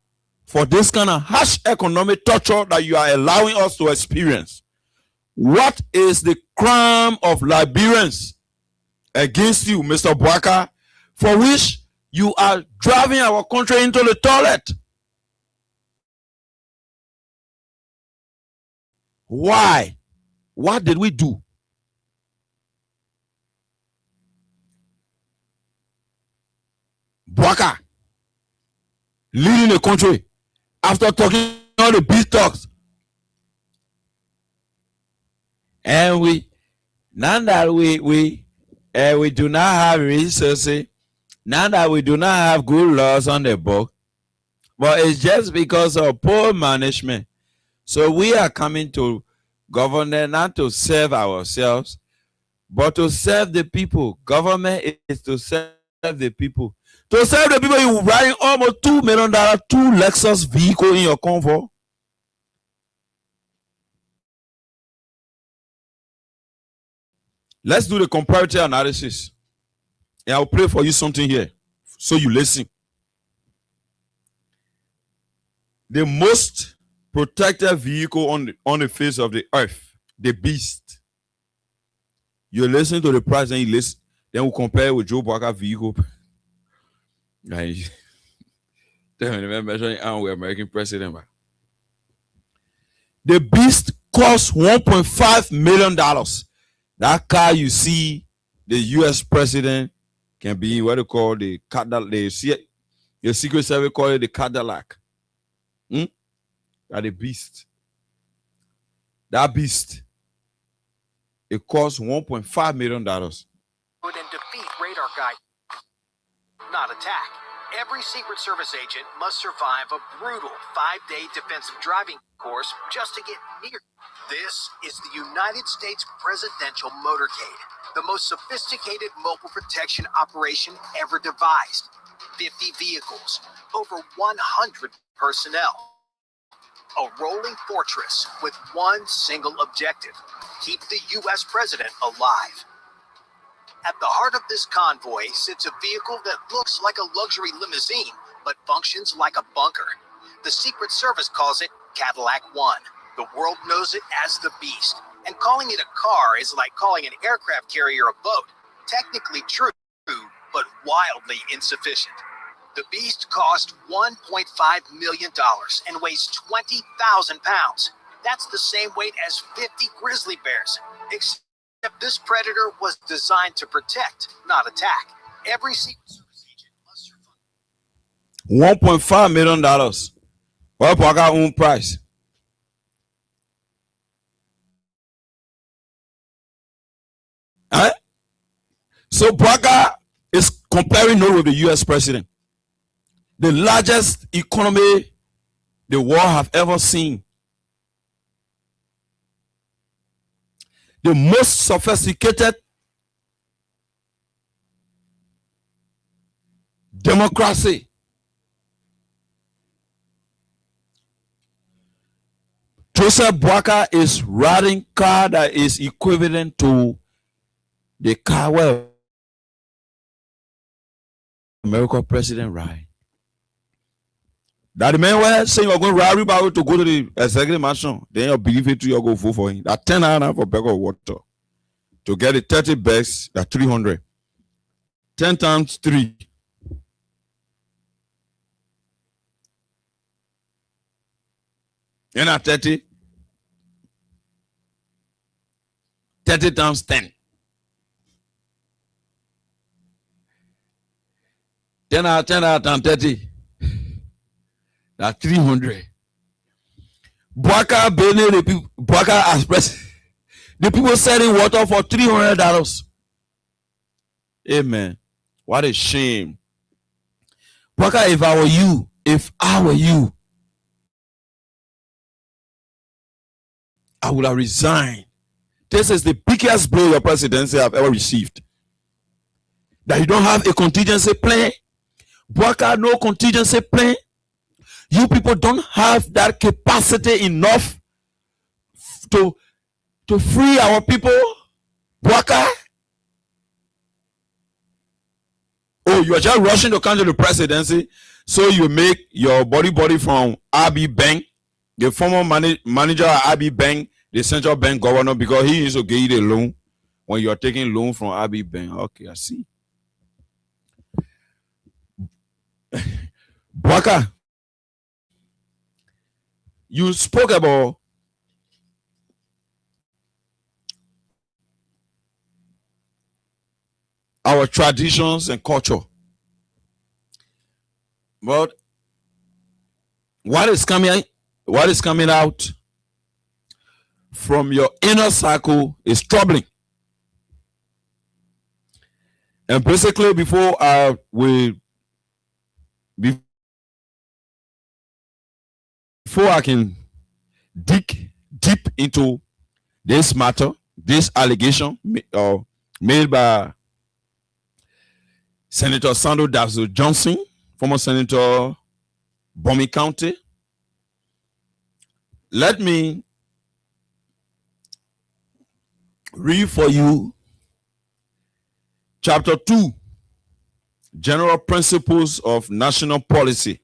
for this kind of harsh economic torture that you are allowing us to experience? What is the crime of Liberians against you, Mr. Bwaga, for which you are driving our country into the toilet? Why? What did we do? Bwaga leading the country after talking all the big talks. And now that we do not have resources, now that we do not have good laws on the book, but it's just because of poor management. So we are coming to government not to serve ourselves, but to serve the people. Government is to serve the people. To serve the people, you riding almost $2 million, 2 Lexus vehicle in your convoy. Let's do the comparative analysis. And I'll play for you something here so you listen. The most protected vehicle on the face of the earth, the beast. You listen to the price and you listen, then we'll compare with Joe Bwaga vehicle. American president. The beast costs $1.5 million. That car you see, the U.S. president can be what they call the Cadillac. The Secret Service call it the Cadillac. That the beast. That beast. It costs $1.5 million. Then defeat radar guy. Not attack. Every Secret Service agent must survive a brutal 5-day defensive driving course just to get near. This is the United States Presidential Motorcade, the most sophisticated mobile protection operation ever devised. 50 vehicles, over 100 personnel. A rolling fortress with one single objective: keep the U.S. president alive. At the heart of this convoy sits a vehicle that looks like a luxury limousine, but functions like a bunker. The Secret Service calls it Cadillac One. The world knows it as the Beast. And calling it a car is like calling an aircraft carrier a boat. Technically true, but wildly insufficient. The Beast cost $1.5 million and weighs 20,000 pounds. That's the same weight as 50 grizzly bears. Except this predator was designed to protect, not attack. Every Secret Service agent must survive. $1.5 million. What Bwaga own price? So Bwaga is comparing note with the U.S. president. The largest economy the world have ever seen. The most sophisticated democracy. Joseph Boakai is riding car that is equivalent to the car where American president ride. That the man was saying you're going to ride about to go to the executive mansion, then you believe it to you go vote for him. That 10 hours for bag of water to get the 30 bags, that 300. 10 times 3. You know 30 times 10. 10 out times 30. That's 300. Boakai Bene, the people, Boakai Express, the people selling water for $300. Amen. What a shame. Boakai, if I were you, I would have resigned. This is the biggest blow your presidency have ever received. That you don't have a contingency plan. Boakai, no contingency plan. You people don't have that capacity enough to free our people. Boakai. Oh, you are just rushing to come to the presidency, so you make your body from RB Bank, the former manager of RB Bank, the central bank governor, because he needs to give you the loan when you are taking loan from RB Bank. Okay, I see. Boakai, you spoke about our traditions and culture, but what is coming out from your inner circle is troubling. And basically, before I can dig deep into this matter, this allegation made by Senator Sandro Dazo Johnson, former Senator Bomi County, let me read for you Chapter 2, General Principles of National Policy.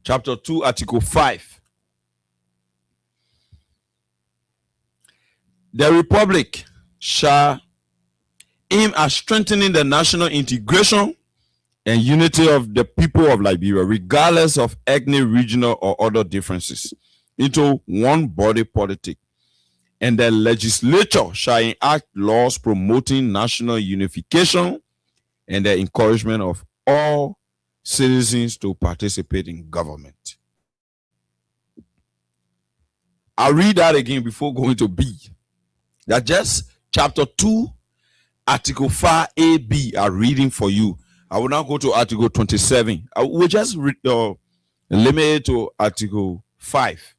Chapter 2, Article 5. The Republic shall aim at strengthening the national integration and unity of the people of Liberia, regardless of ethnic, regional, or other differences, into one body politic. And the legislature shall enact laws promoting national unification and the encouragement of all citizens to participate in government. I'll read that again before going to B. That just chapter 2, Article 5AB are reading for you. I will now go to Article 27. I will just limit it to Article 5.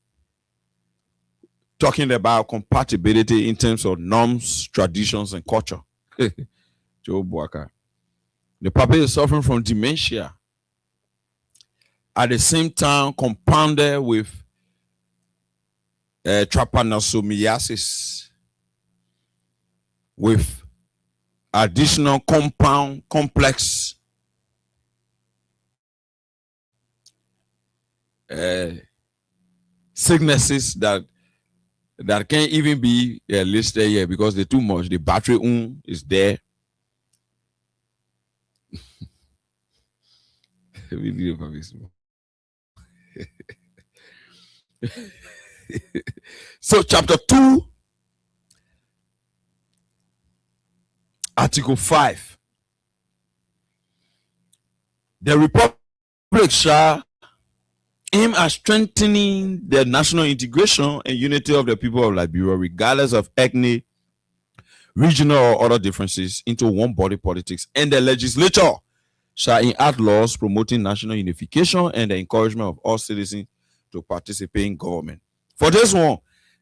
Talking about compatibility in terms of norms, traditions, and culture. Joe Boakai. The papa is suffering from dementia. At the same time, compounded with trypanosomiasis, with additional complex sicknesses that can't even be listed here because they're too much. The battery is there. So chapter 2, Article 5. The Republic shall aim at strengthening the national integration and unity of the people of Liberia, regardless of ethnic, regional, or other differences, into one body politics. And the legislature shall enact laws promoting national unification and the encouragement of all citizens to participate in government. For this one,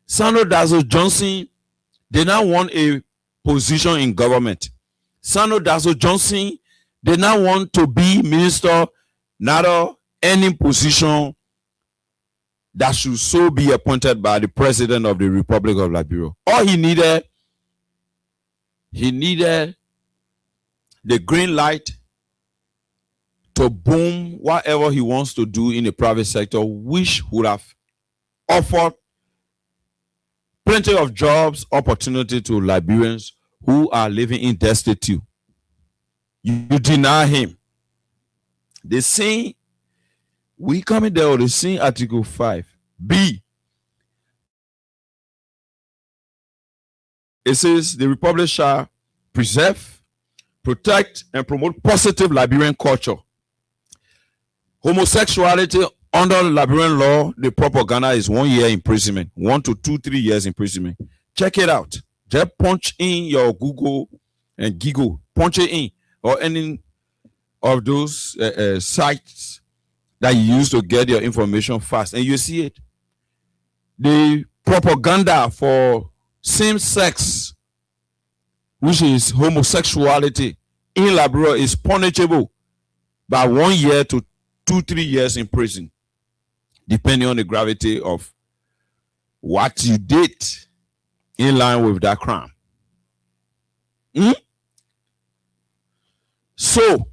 Sandro Dazo Johnson did not want a position in government. Sandro Dazo Johnson They now want to be minister, not any position that should so be appointed by the president of the Republic of Liberia. All he needed the green light to boom whatever he wants to do in the private sector, which would have offered plenty of jobs, opportunity to Liberians who are living in destitute. You deny him. They say, we coming there, they see Article 5B. It says the Republic shall preserve, protect, and promote positive Liberian culture. Homosexuality under Liberian law, the propaganda is 1 year imprisonment, 1 to 2, 3 years imprisonment. Check it out. Just punch in your Google and Giggle, punch it in, or any of those sites that you use to get your information fast, and you see it. The propaganda for same sex, which is homosexuality, in Liberia is punishable by 1 year to 2, 3 years in prison, depending on the gravity of what you did in line with that crime. So,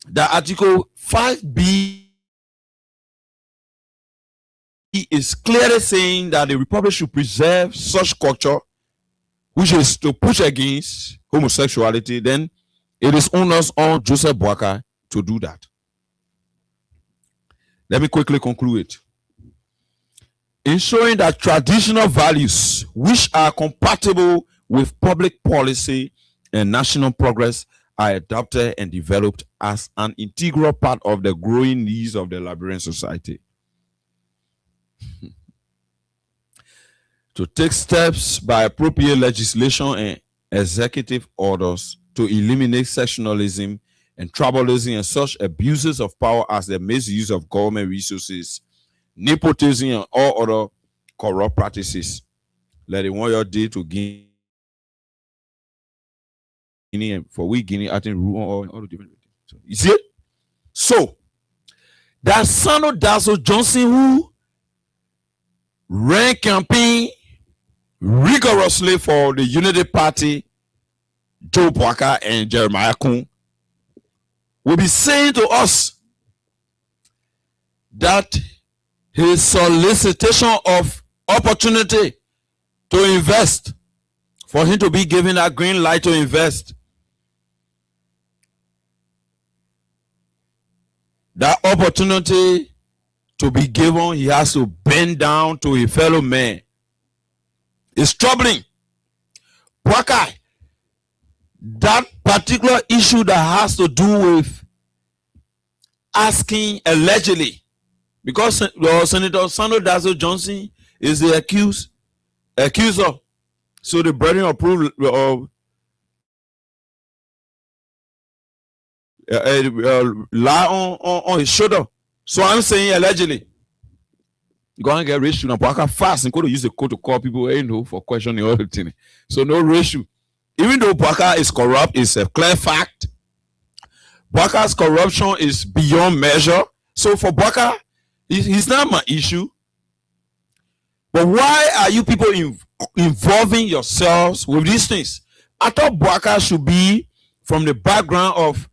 the Article 5B is clearly saying that the Republic should preserve such culture, which is to push against homosexuality. Then it is onus on Joseph Boakai to do that. Let me quickly conclude it. Ensuring that traditional values which are compatible with public policy and national progress are adopted and developed as an integral part of the growing needs of the Liberian society. To take steps by appropriate legislation and executive orders to eliminate sectionalism and tribalism and such abuses of power as the misuse of government resources, nepotism, and all other corrupt practices. Let it want your day to Guinea, and for we Guinea, I think all the different. So, you see it? So that Sano Daso Johnson, who ran campaign rigorously for the Unity Party, Joe Boakai and Jeremiah Kun, will be saying to us that his solicitation of opportunity to invest, for him to be given that green light to invest, that opportunity to be given, he has to bend down to a fellow man. It's troubling. Boakai, that particular issue that has to do with asking allegedly, because Senator Sano Daso Johnson is the accuser, so the brethren approved lie on his shoulder. So I'm saying allegedly. You go and get ratio and Boakai fast and go to use the code to call people for questioning all the thing. So no ratio. Even though Boakai is corrupt, it's a clear fact. Boakai's corruption is beyond measure. So for Boakai, it's not my issue. But why are you people involving yourselves with these things? I thought Boakai should be from the background of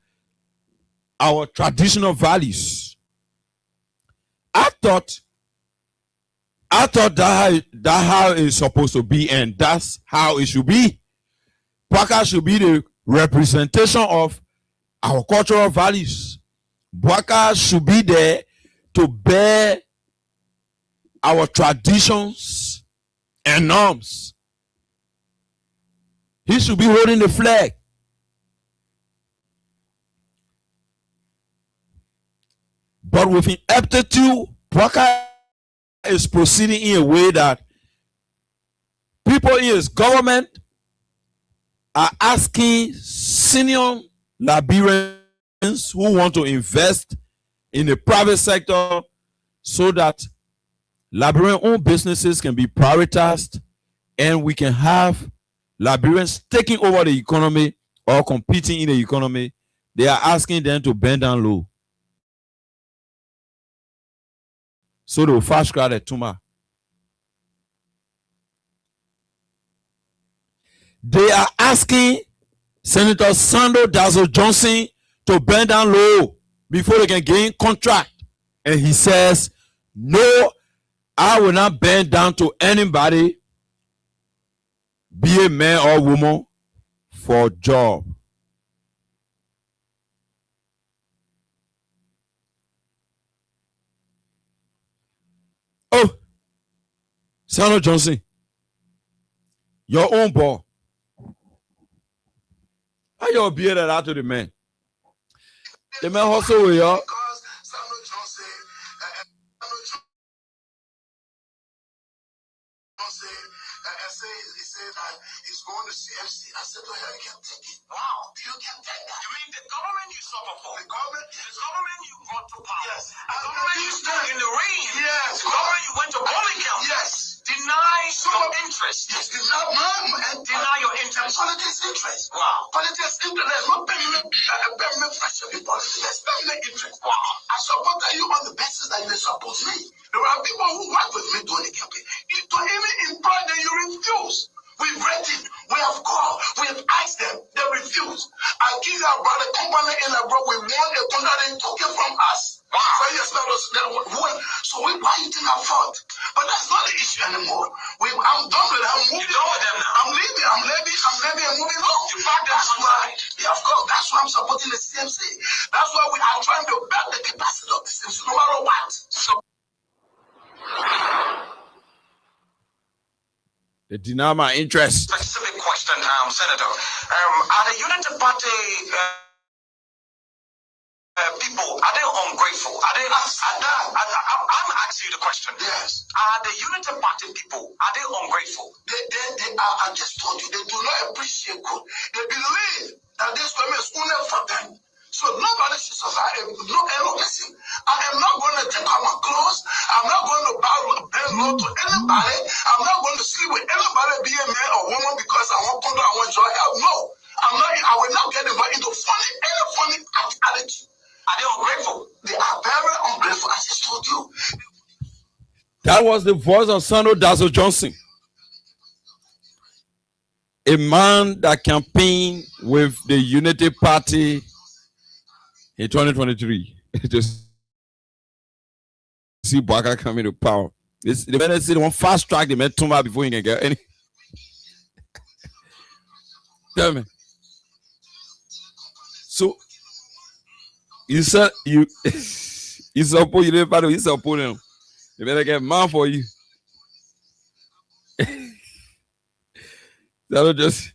our traditional values. I thought that how it's supposed to be, and that's how it should be. Boakai should be the representation of our cultural values. Boakai should be there to bear our traditions and norms. He should be holding the flag. But with ineptitude, Boakai is proceeding in a way that people in his government are asking senior Liberians who want to invest in the private sector so that Liberian-owned businesses can be prioritized and we can have Liberians taking over the economy or competing in the economy, they are asking them to bend down low. So they'll fast track the tumor. They are asking Senator Sando Dazzle Johnson to bend down low before they can gain contract. And he says, no, I will not bend down to anybody, be a man or woman, for a job. Oh, Sando Johnson, your own boy. How you be that out to the man? The man hustle with you. He's going to CMC. I said, well, you can take it. Wow, you can take that. You mean the government you suffer for? The government you brought to power. Yes. The government you stood in the rain. Yes. The government you went to Birmingham. Yes. Deny your interest. Yes. Deny your interest. Politics interest. Wow. Politics interest. There's no permanent pressure in politics. There's permanent interest. Wow. I supported you on the basis that you support me. There are people who work with me during the campaign. To even imply that you refuse. We've read it. We have called. We have asked them. They refuse. I give you about a company in abroad. We want a contract and took it from us. Wow. So yes, so why you think I fought? But that's not the issue anymore. I'm done with it. I'm moving on. I'm leaving. I'm leaving and moving on. That's why, yeah, of course, that's why I'm supporting the CMC. That's why we are trying to build the capacity of the CMC, no matter what. So they deny my interest. Specific question, Senator. Are the Unity Party people, are they ungrateful? I'm asking you the question. Yes. Are the Unity Party people, are they ungrateful? They are, I just told you, they do not appreciate good. They believe that this woman is only for them. So nobody should survive. No, listen, I am not going to take out my clothes. I'm not going to bend low to anybody. I'm not going to sleep with anybody, be a man or woman, because I want to, I want joy. No, I'm not. I will not get involved into any funny attitude. Are they ungrateful? They are very ungrateful. I just told you. That was the voice of Sando Dazzle Johnson, a man that campaigned with the Unity Party in 2023 to see Baka coming to power. The man said one fast track the man tumor before he can get any. Tell me. So you said you support you never you support them. You better get man for you. That just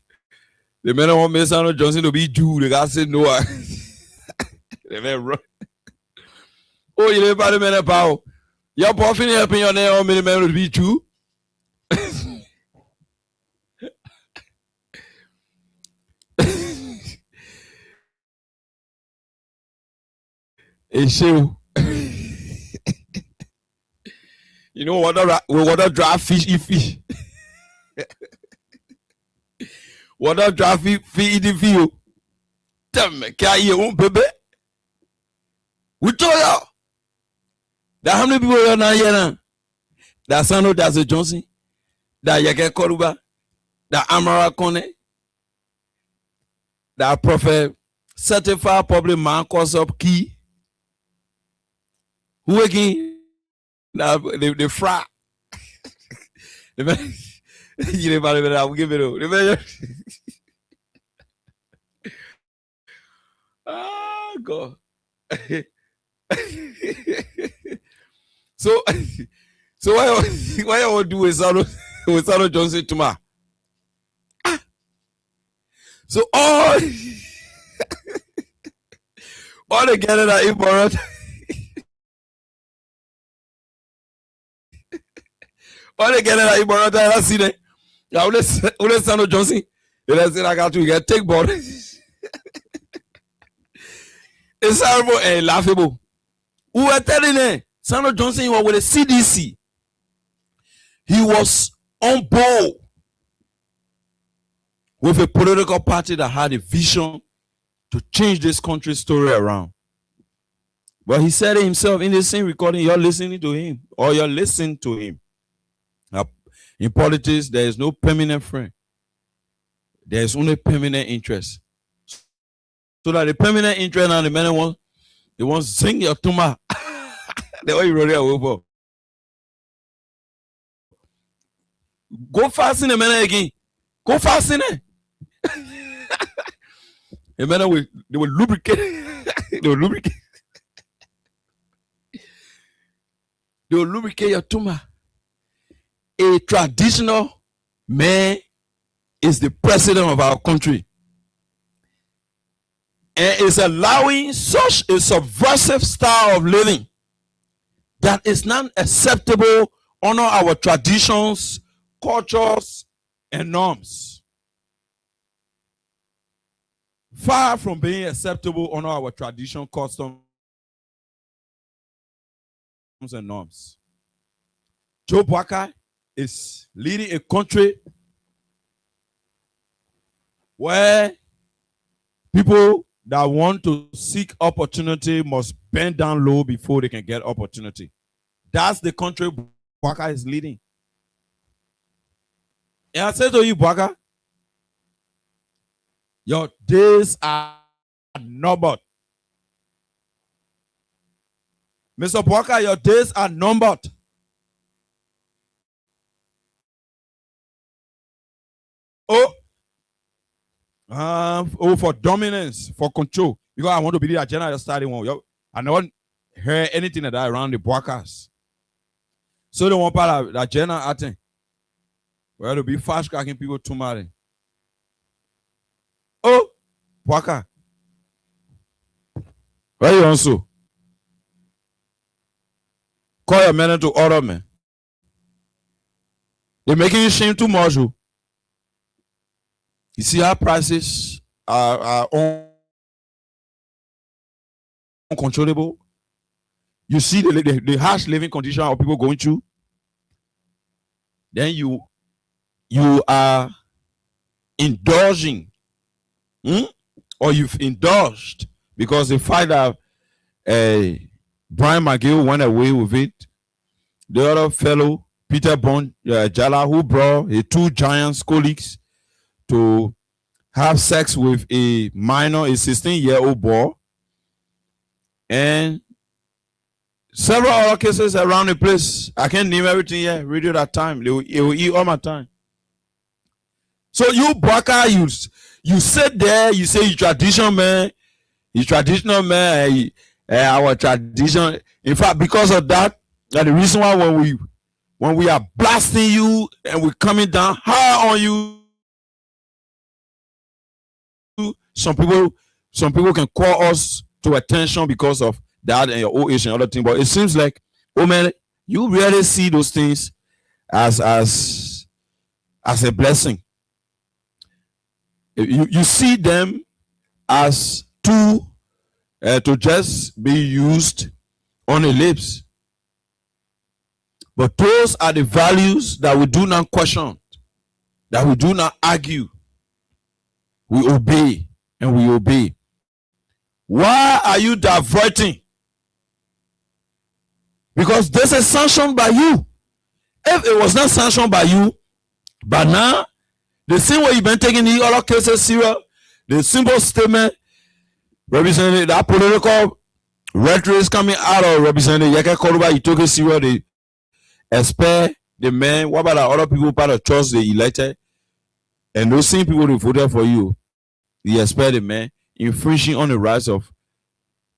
the man want Sando Johnson to be Jew. The guy said no. The man run. Oh, you never man about your boyfriend helping your name or many men to be Jew. Issue. You know water dry fish eat fish. Water dry fish eat the fish. Tell me, can you own baby? We told you that how many people are now here now? That Sando Dazzle Johnson, that Yeke Koruba, that Amara Kone, that Prophet certified public man calls up key. Who again? The frat. The man, you never I will give it all. Ah, God. So why I will do with Sando Johnson tomorrow? So all the Canada important. All the Canada important. I see that. Yeah, let's Sando Johnson. Let's say I got to get take board. It's horrible and laughable. We were telling them, Sando Johnson, he was with the CDC. He was on board with a political party that had a vision to change this country's story around. But he said it himself in the same recording. You're listening to him, or you're listening to him. Now, in politics, there is no permanent friend. There is only permanent interest. So that the permanent interest and the man want, they want to sing your tuma. The way you roll it over. Go fast in the man again. Go fast in it. The man they will lubricate. They will lubricate. They will lubricate your tuma. A traditional man is the president of our country. And is allowing such a subversive style of living that is not acceptable under our traditions, cultures, and norms. Far from being acceptable under our tradition, customs, and norms. Joe Boakai is leading a country where people that want to seek opportunity must bend down low before they can get opportunity. That's the country Boakai is leading. And I say to you, Boakai, your days are numbered. Mr. Boakai, your days are numbered. For dominance, for control. Because I want to be the agenda just starting one. I don't hear anything like that around the Boakais. So they want part of the agenda, I think. Well, to be fast cracking people too much. Boakai. Where you also? Call your men to order, man. They're making you shame too much. You see how prices are uncontrollable. You see the harsh living condition of people going through. Then you are indulging, or you've indulged because the fact that Brian McGill went away with it. The other fellow, Peter Bond Jala, who brought his two giants colleagues to have sex with a minor, a 16-year-old boy, and several other cases around the place. I can't name everything here. Radio that time. It will eat all my time. So you, Boakai, you sit there, you say you traditional man, our tradition. In fact, because of that, that's the reason why when we are blasting you and we're coming down hard on you, some people can call us to attention because of that and your old age and other things. But it seems like, oh man, you really see those things as a blessing. You see them as to just be used on the lips. But those are the values that we do not question, that we do not argue. We obey and we obey. Why are you diverting? Because this is sanctioned by you. If it was not sanctioned by you, but now, the same way you've been taking the other cases serious, the simple statement representing that political rhetoric is coming out of representing Yeke Koruba, you took it serious, they expect the man, what about the other people part of trust they elected? And those same people who voted for you, they expect the man infringing on the rights of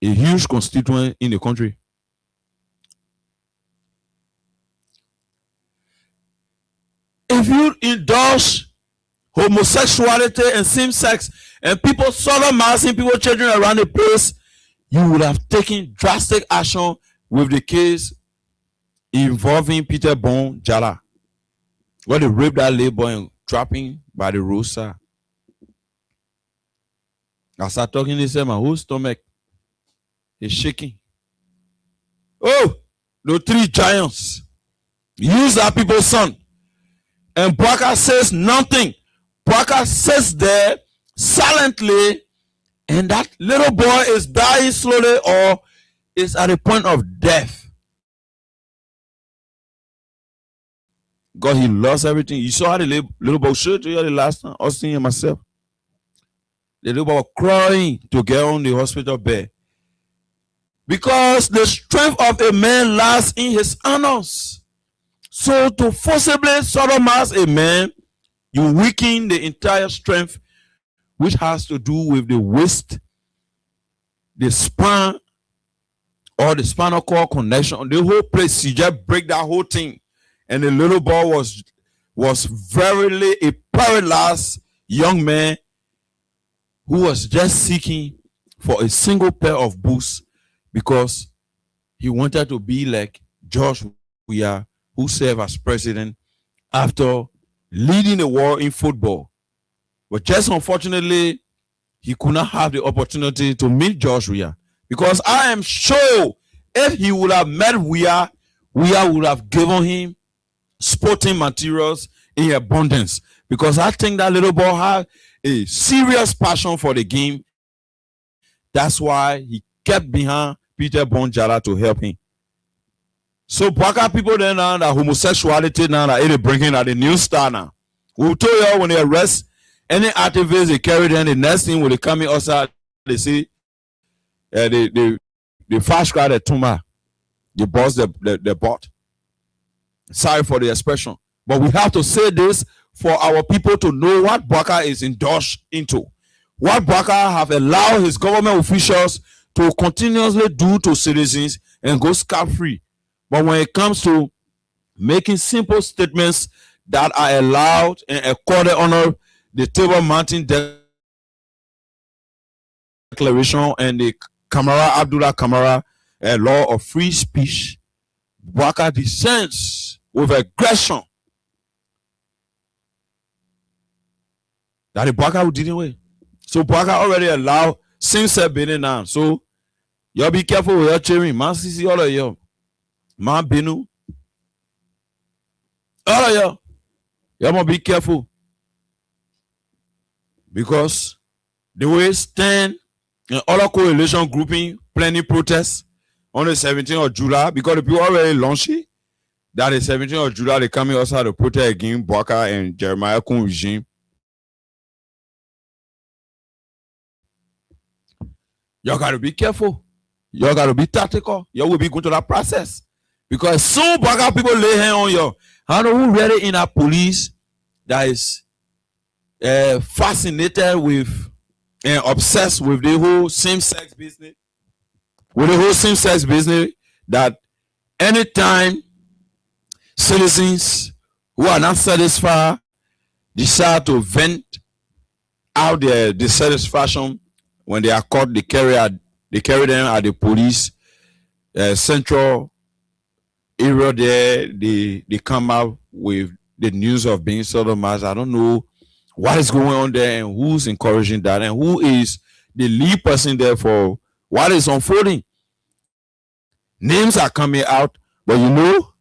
a huge constituent in the country. If you indulge homosexuality and same sex and people sodomizing people, children around the place, you would have taken drastic action with the case involving Peter Bond Jala, where they raped that little boy and trapping by the roadside. I start talking to him, my whole stomach is shaking. Oh, the three giants use that people's son. And Boakai says nothing Bwaka sits there silently, and that little boy is dying slowly or is at the point of death. God, he lost everything. You saw how the little boy showed you the last time. I was seeing myself. The little boy crying to get on the hospital bed. Because the strength of a man lies in his honors. So to forcibly sodomize a man, you weaken the entire strength, which has to do with the waist, the spine, or the spinal cord connection. The whole place, you just break that whole thing. And the little boy was verily a paralyzed young man who was just seeking for a single pair of boots because he wanted to be like George Weah, who served as president after leading the war in football. But just unfortunately, he could not have the opportunity to meet George Weah, because I am sure if he would have met Weah, Weah would have given him sporting materials in abundance, because I think that little boy had a serious passion for the game. That's why he kept behind Peter Bonjala to help him. So Bwaka people then now that homosexuality now that they bring in at the new star now. We'll tell you when they arrest any activists, they carry them. The next thing when they come in outside, they see the fast crowd at Tuma, the boss the bought. Sorry for the expression, but we have to say this for our people to know what Bwaka is endorsed into, what Bwaka have allowed his government officials to continuously do to citizens and go scot-free. But when it comes to making simple statements that are allowed and accorded under the Table Mountain Declaration and the Abdullah Kamara law of free speech, Bwaka descends with aggression that the Bwaka didn't wait. So Bwaka already allowed same-sex being now. So y'all be careful with your cheering. Man, see all of y'all. Man, Binu. All of y'all. Y'all must be careful. Because the way stand and other coalition grouping planning protests on the 17th of July, because the people already launched it, that the 17th of July, they coming outside to protest against Bwaka and Jeremiah Kun regime. Y'all got to be careful. Y'all got to be tactical. Y'all will be going to that process. Because soon Bwaka people lay hand on you. I know who really in our police that is fascinated with and obsessed with the whole same-sex business. With the whole same-sex business, that anytime citizens who are not satisfied decide to vent out their dissatisfaction, when they are caught, they carry them at the police central area there. They come out with the news of being sodomized. I don't know what is going on there and who's encouraging that and who is the lead person there for what is unfolding. Names are coming out, but you know,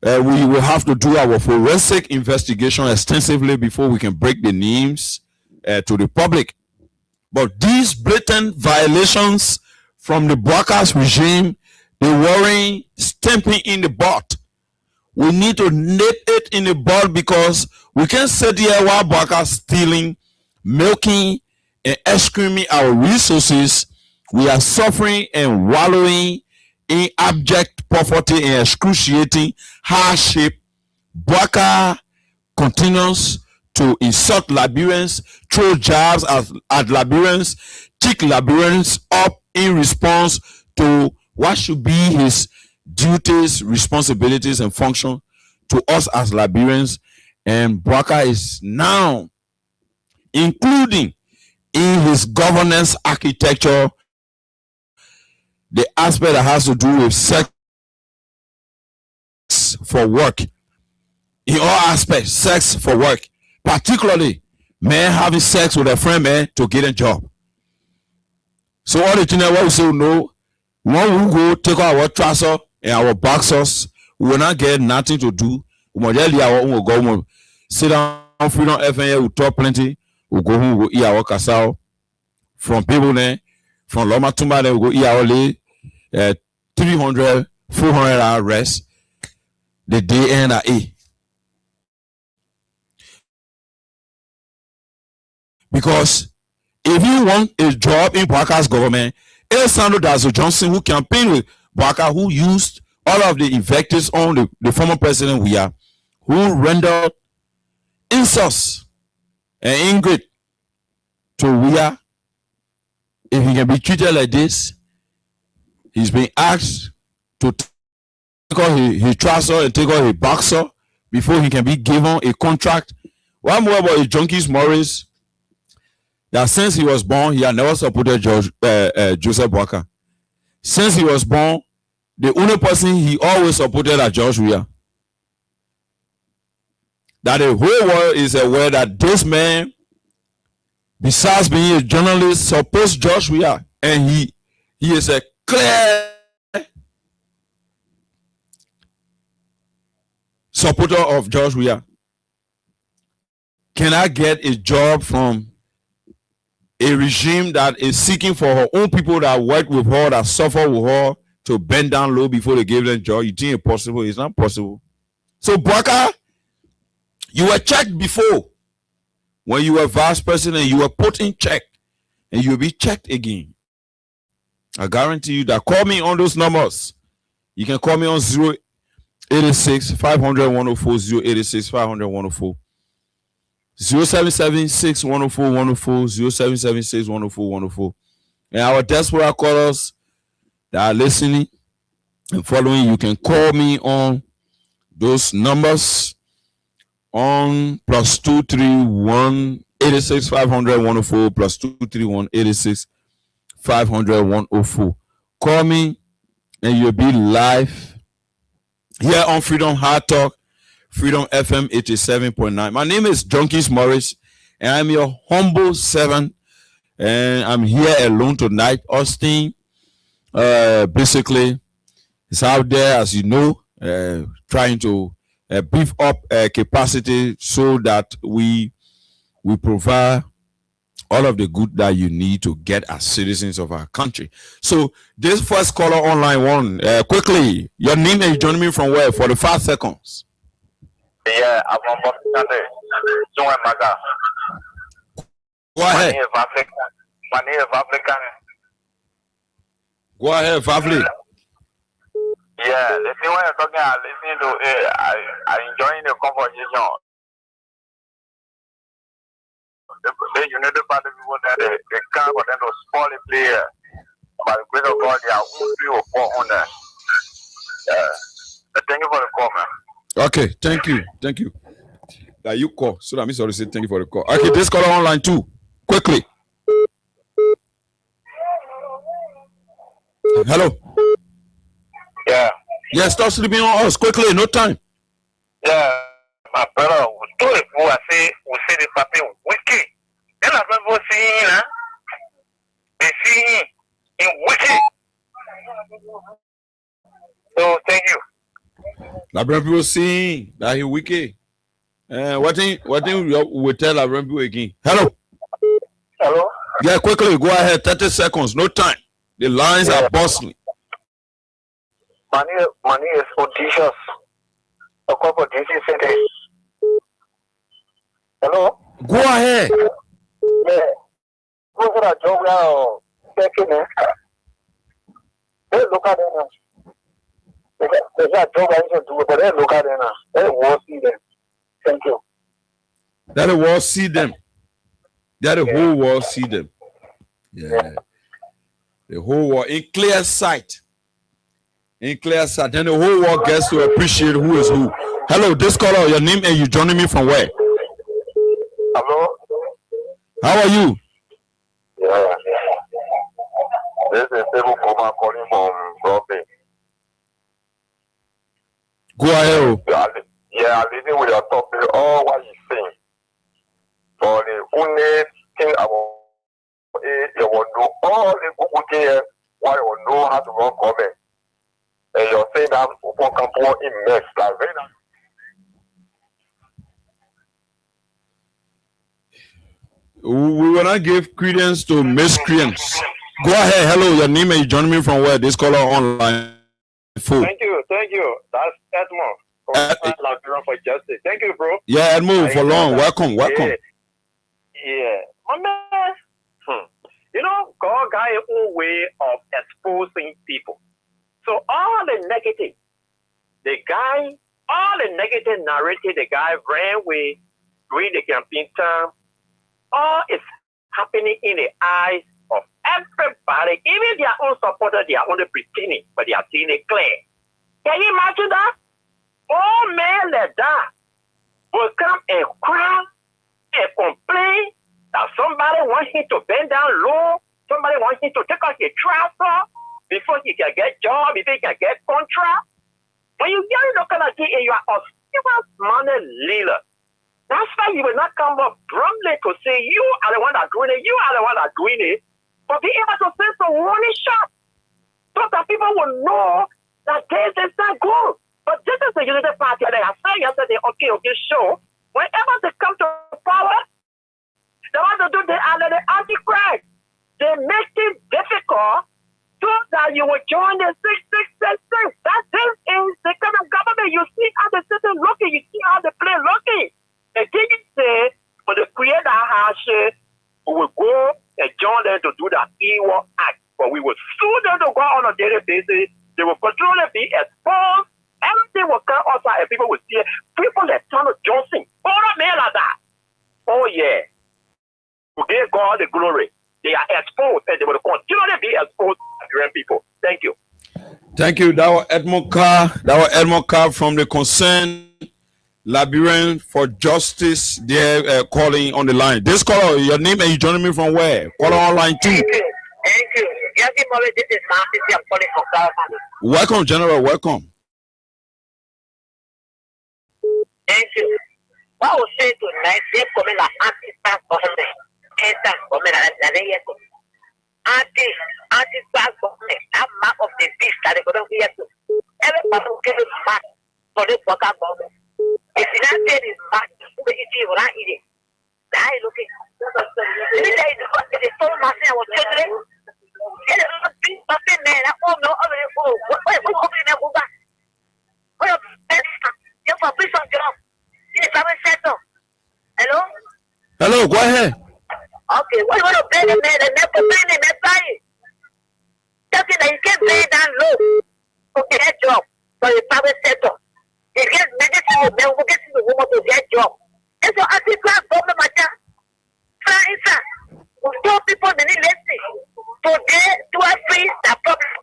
we will have to do our forensic investigation extensively before we can break the names to the public. But these blatant violations from the Bwaka's regime, the worrying, stamping in the butt. We need to nip it in the bud, because we can't sit here while Bwaka stealing, milking, and exclaiming our resources. We are suffering and wallowing in abject poverty and excruciating hardship. Bwaka continues to insult Liberians, throw jabs at Liberians, kick Liberians up in response to what should be his duties, responsibilities, and function to us as Liberians. And Bwaka is now including in his governance architecture the aspect that has to do with sex for work. In all aspects, sex for work. Particularly, men having sex with a friend man to get a job. So all the things that we say no, when we go take our trouser and our boxers, we will not get nothing to do. We will just leave our own go sit down Freedom FM, we talk plenty. We go home, we go eat our kasao. From people there, from Loma Tumba, we go eat our lay 300, 400 hour rest. The day end at 8. Because if you want a job in Boaka's government, El Sandro Dazo Johnson, who campaigned with Boaka, who used all of the invectives on the former president who rendered insults and ingrid to if he can be treated like this, he's been asked to take off his trouser and take off his boxer before he can be given a contract. One more about Junkies Morris, that since he was born, he had never supported Joseph Boaka. Since he was born, the only person he always supported is George Weah. That the whole world is aware that this man, besides being a journalist, supports George Weah, and he is a clear supporter of George Weah. Can I get a job from a regime that is seeking for her own people that work with her, that suffer with her, to bend down low before they give them job? You think it's possible? It's not possible. So Boaka, you were checked before. When you were vice president, you were put in check, and you'll be checked again. I guarantee you that. Call me on those numbers. You can call me on 086 500 104, 086 500 104. 0776 104 104, 0776 104 104. And our diaspora callers that are listening and following, you can call me on those numbers on +231 86 500 104, +231 86 500 104. Call me and you'll be live here on Freedom Hard Talk, Freedom FM 87.9. My name is Junkies Morris, and I'm your humble servant, and I'm here alone tonight. Austin, basically, is out there, as you know, trying to beef up capacity so that we provide all of the good that you need to get as citizens of our country. So this first caller online one, quickly, your name and you joining me from where? 45 seconds. Yeah, I'm on Go ahead. My name is African. Go ahead, Favli. Yeah, the thing when you're talking, I listening to it. I enjoying the conversation. The United Party people that they can't for them to spoil the player. By the grace of God, they are 3 or 4 on that. Thank you for the call, man. Okay, thank you. That you call. So that means I say thank you for the call. Okay, this caller online too. Quickly. Hello. Yeah. Yeah, stop sleeping on us quickly. No time. Yeah, my brother. We say the party wicked. Then I remember seeing, they see in wicked. So thank you. Labran people seeing that he wicked. What thing we tell Labran people again? Hello. Hello. Yeah, quickly go ahead. 30 seconds. No time. The lines are bustling. Money is audacious. A couple of DC City. Hello. Go ahead. Yeah. Who's that job now? Second, hey, look at them. There's a job I need to do, but hey, look at them. Hey, we'll see them. Thank you. That the world see them. That the whole world see them. Yeah. The whole world in clear sight. In clear sight. Then the whole world gets to appreciate who is who. Hello, this caller, your name and you joining me from where? Hello. How are you? Yeah. This is Stable Koma calling from Broadway. Go ahead. Yeah, I'm listening with your topic, all what you're saying. For the only thing about it, you will do all the good things, why you will know how to run comment. And you're saying that people can put in mess, like very nice. We will not give credence to miscreants. Go ahead. Hello, your name and you joining me from where? This caller online. Thank you. That's Edmond from Liberia for Justice. Thank you, bro. Yeah, Edmond for long. Welcome. Yeah. My man, you know, God got his own way of exposing people. So all the negative narrative the guy ran with during the campaign time, all is happening in the eyes of everybody, even their own supporters. They are only pretending, but they are seeing it clear. Can you imagine that? All men like that will come and cry and complain that somebody wants him to bend down low, somebody wants him to take out his trouser before he can get job, before he can get contract. When you get look at it and you are a serious money leader, that's why you will not come up promptly to say you are the one that doing it, you are the one that doing it, but be able to send some warning shot so that people will know that this is not good. But this is the unity party, and I said yesterday, okay, sure. Whenever they come to power, they want to do the antichrist. They make it difficult so that you will join the 666. That this is the kind of government. You see how the system looking, you see how the play looking. The king say, for the creator house, we will go and join them to do that evil act. But we will sue them to go on a daily basis. They will continually be exposed. Everything will come outside and people will see it. People that Thomas Johnson, all a man like that. Oh yeah. To give God the glory. They are exposed and they will continually be exposed to people. Thank you. Thank you. That was Edmond Carr. From the Concerned Liberian for Justice. They're calling on the line. This caller, your name and you joining me from where? Caller online too. Thank you. This is Martin. I'm calling from California. Welcome, General. Welcome. Thank you. What I will say tonight, they're coming like anti-tax government. Anti-tax government, anti-tax government. That mark of the beast that they're going to hear to. Everybody will get a mark for this worker government. If you not say this mark, you will not eat it. Now you looking. It's so massive. I was children. It's a big nothing, man. I don't know. What's happening there? You're for prison job. You're private sector. Hello? Hello, go ahead. Okay, what you want to pay the man? The man for paying the man paying. Something that you can't pay down low. Okay, that job for the private sector. You get medicine, man, who gets the woman to get job. And so I think class government matter. We told people they need listen. Today, 2 are free, that problem.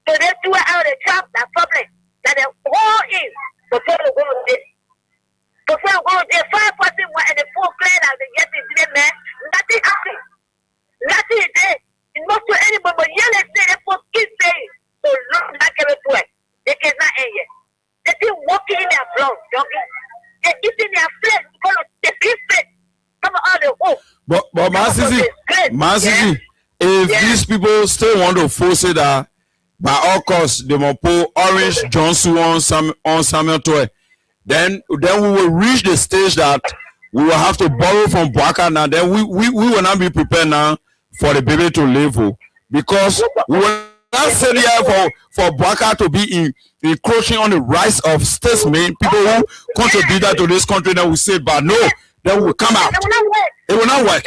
Today, 2 are out of the job, that problem. That the whole is before we go to this. Before we go to this, 5 person and the 4 clear out the yes in the man. Nothing happened. Nothing is there. It's not to anybody, but yeah, let's say the 4 kids say so look like everywhere. They cannot end yet. They still walking in their blood, junkie. They're eating their flesh because they keep it. Come on, all the hope. But Masisi, if these people still want to force it that by all costs they will put Orange Johnson on Samuel Toy, then we will reach the stage that we will have to borrow from Boaka now. Then we will not be prepared now for the baby to live, because we will not sit here for Boaka to be encroaching on the rights of statesmen, people who contributed to this country. That we say, but no, they will come out. It will not work.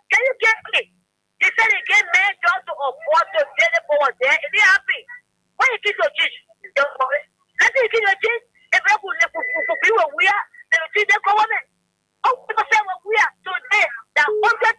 Can you get me? He said he gave men just to afford to get the power there. Is he happy? Why you keep your cheese? Let me keep your cheese. If I could be where we are, then you see the government. Oh, people say what we are today, that 100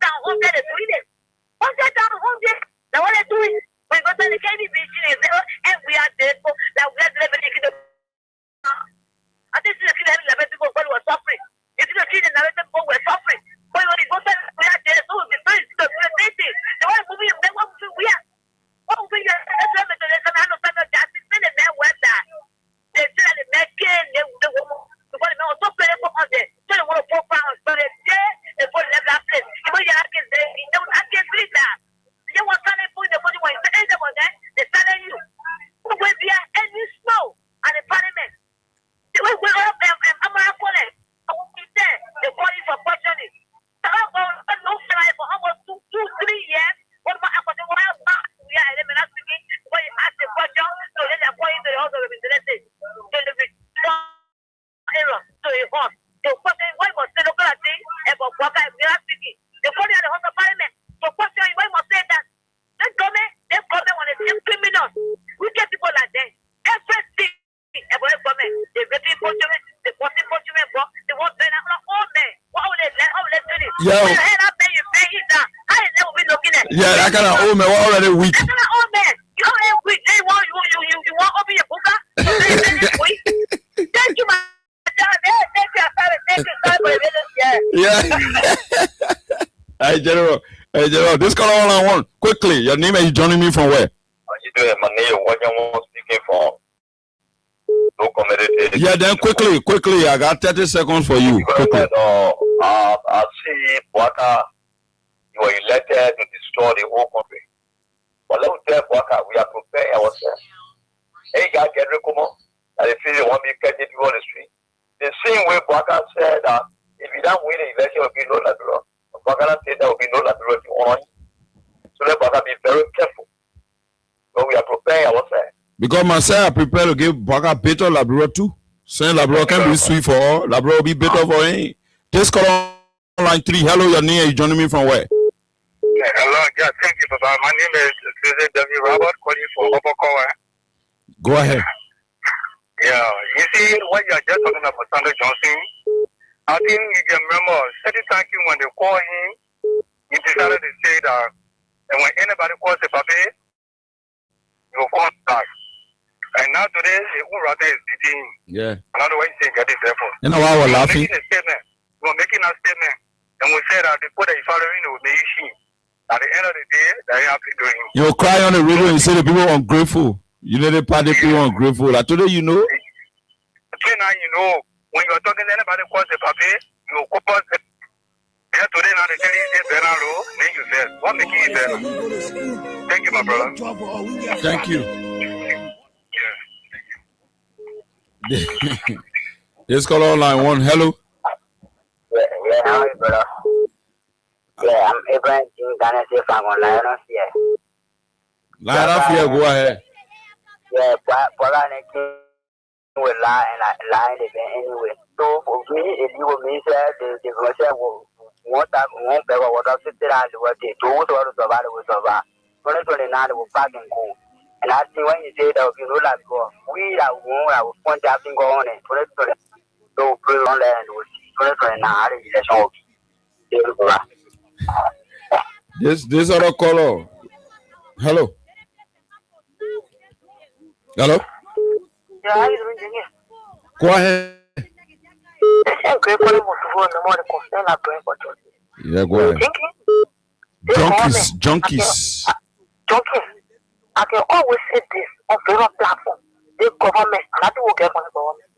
Yeah, that kind of old man already weak. That kind of old man. You ain't weak. They want you want open your book up. Thank you, my dad. Thank you. Yeah. Hey, General, this call all I want. Quickly, your name is joining me from where? You doing my name? What you want speaking from? No community. Yeah, then quickly. I got 30 seconds for you. Quickly. I see Waka. You were elected to destroy the whole country. But let me tell Waka, we are preparing ourselves. Hey, guys, get recommend. And they feel they want me to get people on the street. The same way Waka said that if you don't win the election, there will be no liberal. Waka said there will be no liberal to honor you. So let Waka be very careful. So we are preparing ourselves. Because myself, I prepare to give Waka better liberal too. Saying liberal can be sweet for all. Liberal will be better for him. This call on line 3. Hello, your name is joining me from where? Yeah, hello, yeah, thank you, Papa. My name is Susan W. Robert, calling from Obokowa. Go ahead. Yeah, you see, what you are just talking about Sandra Johnson, I think you can remember, certain time when they call him, he decided to say that, and when anybody calls a papi, you will fall back. And now today, the Urata is beating him. Yeah. Another way you say, get it therefore. You know why we're laughing? We're making a statement, and we said that the put a following will be issue. At the end of the day, they have to do it. You cry on the radio and say the people are ungrateful. You know the party people are ungrateful. I told you, know. Now you know when you are talking to anybody calls the papi, you go past it. Yeah, today now they tell you it's Bernardo, then you say, what making it Bernardo? Thank you, my brother. Thank you. Let's call on line 1. Hello. Yeah, how are you, brother? Yeah, I'm Abraham Ghana from online here. Line up here, go ahead. Yeah, but will lie and lie anyway. So for me, if you will miss the Russia will want that won't be what I said and what they do to survive with survive. 2029 will pack and go. And I think when you say that you know like we are one, I will point out thing on it. 2020 so pray on there and we'll see 2029 This other caller. Hello. Hello. Yeah, go ahead. Yeah, go ahead. Junkies. I can always say this on favorite platform. The government, nothing will get from the government.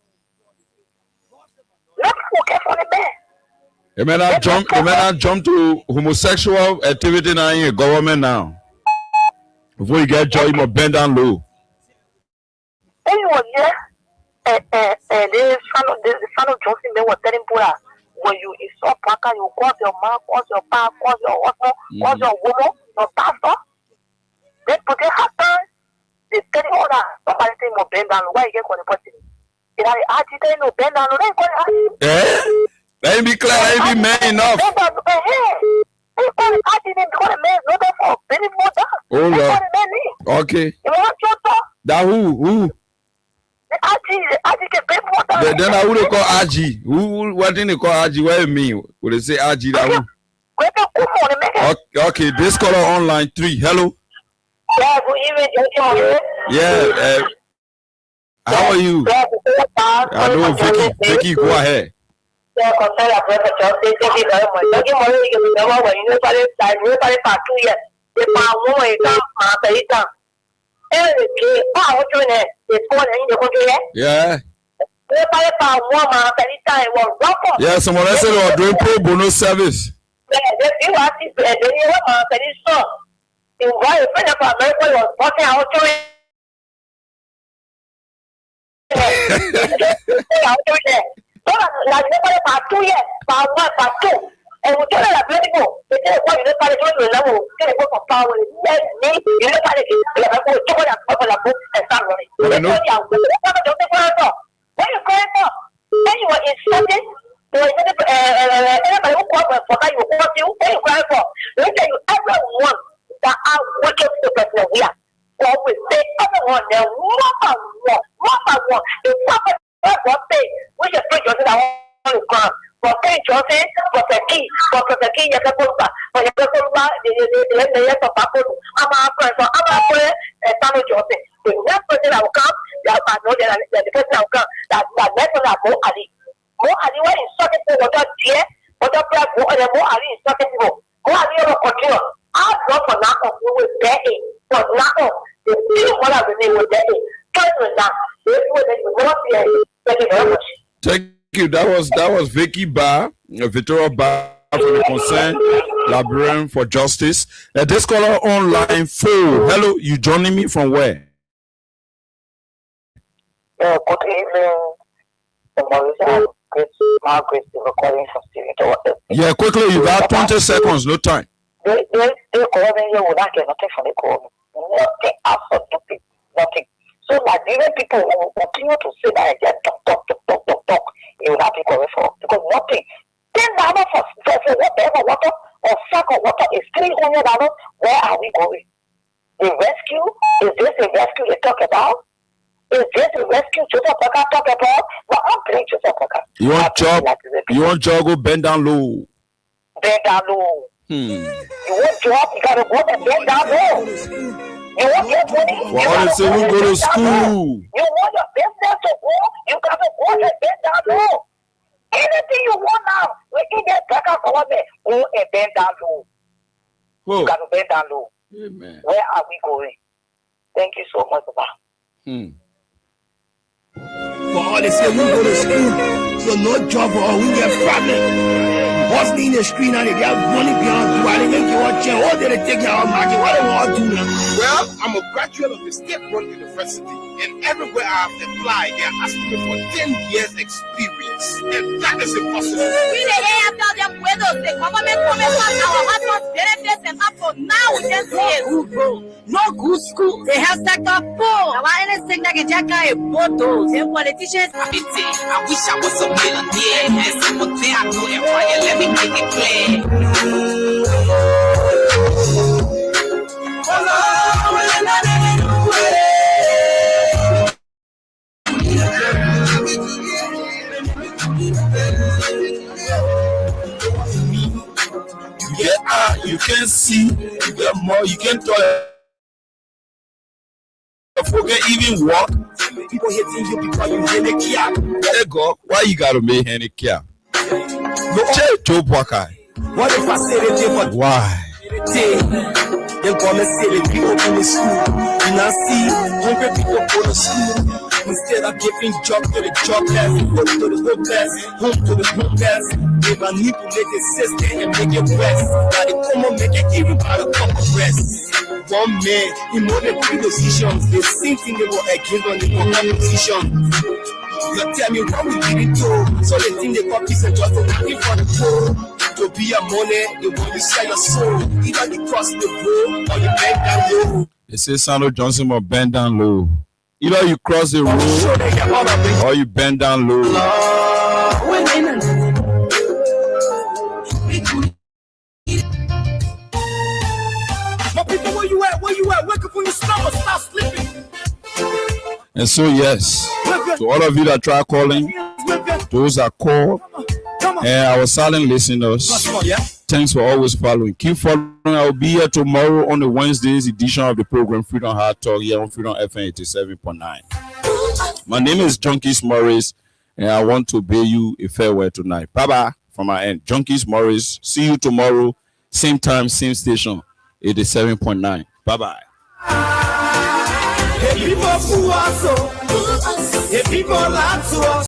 Nothing will get from the man. You may not jump to homosexual activity now in your government now. Before you get joy, you must bend down low. Anyone here? The son of Johnson, they were telling Pura, when you insult Paka, you call your mom, call your pa, call your husband, call your woman, your pastor. Then put it happen. They tell you all that somebody say more bend down. Why you get called the person? If I agitated no bend down, then call it. Eh? Let him be clear. Let him be man enough. They call it agitated because the man is not for bending more down. Oh Lord. Lord. Okay. You want your talk? That who? The agitated bend more down. Then who they call Ag? Who? What thing they call Ag? What do you mean? Would they say Ag? That who? Okay. This caller on line 3. Hello. Yeah, good evening. Yeah. How are you? I know Vicky. Go ahead. Yeah, concern our brother Johnson. Thank you very much. Don't get worried because we never when you nobody for 2 years. The power is down, my down. Every what you in the phone in the country. Yeah. Nobody for 1 month, anytime was rough. Yeah, someone else said they were doing pro bono service. you are the son. In why a friend of America was walking out to it. Like nobody part 2 years, part 1, part 2. And we tell them let it go. They tell us you don't find it level, get it go for power. Then me, you don't find it. Let me go to the book and start running. When you call it up, when you were insulted, anybody who called for that you want you, when you cry for, let me tell you, everyone that are wicked to the person we are. Or we say everyone there, one by one, the proper what say, which is pretty just that one to come. For Saint Joseph, for the key, you can put back. For your person, the rest of Apple, I'm our friend, Samuel Joseph. The next person that will come, that I know that the person that will come, that next one that Mo Ali. Mo Ali, when he's talking to what dear, what the black Mo Ali is talking to. Mo Ali will continue. I'll drop for now, we will bear it. For now, the few what I will will bear it. Turn now. Thank you very much. Thank you. That was Vicky Ba, Victoria Ba for the concern, Librarian for Justice. This caller on line 4. Hello, you joining me from where? Good evening, Margaret, recording from Stephen. Yeah, quickly, you got 20 seconds, no time. They call me, you will not get nothing from the call. Nothing, absolutely nothing. So Nigerian people will continue to say that I just talk. It will not be correct for because nothing. $10 for whatever water or sack of water is $300. Where are we going? The rescue? Is this a rescue they talk about? Is this a rescue Joseph Parker talk about? Well, I'm playing Joseph Parker. You want job, go bend down low. Bend down low. You want job, you gotta go and bend down low. You want your money? Well, honestly, we go to school. You want your business to go? You got to go and bend down low. Anything you want now, we can get back up government. Go and bend down low. You got to bend down low. Amen. Where are we going? Thank you so much, Papa. For all they say, we go to school, so no job for all, we get problem. Hustling in the street now, they get money beyond do, they make you watch it, all they take your market, what they want to do now? Well, I'm a graduate of the state-run university, and everywhere I have applied, they are asking me for 10 years experience, and that is impossible. We the AFL them widows, the government promised us our husbands benefits and up for now we just see it. No good school. They have sector poor. Our anything that can check out a photo. The politicians. I wish I was a millionaire. And someone there I know empire. Let me make it clear. You get out, you can see, you get more, you can talk. Forget even walk. People hating you because you really care. There go. Why you gotta make any care? Job Wakai. What if I say they did for why? They come and say they be open the school. You now see hungry people go to school. Instead of giving job to the jobless, home to the hopeless, home to the homeless, they manipulate the system and make it worse. Now they come and make it even by the cup of rest. One man, he more than 3 positions. The same thing they were against on the opposition. You tell me what we didn't do. So they think they got peace and just looking for the poor. To be a money, they want you sell your soul. Either they cross the road or you bend down low. They say Sandro Johnson will bend down low. Either you cross the road or you bend down low. But people, where you at? Where you at? Wake up when you slumber, stop sleeping. And so, yes, to all of you that try calling, those that call, and our silent listeners, thanks for always following. Keep following. I will be here tomorrow on the Wednesday's edition of the program Freedom Hard Talk here on Freedom FM 87.9. My name is Junkies Morris, and I want to bid you a farewell tonight. Bye-bye from my end. Junkies Morris. See you tomorrow, same time, same station, 87.9. Bye-bye. Hey, people who are so, hey, people are to us.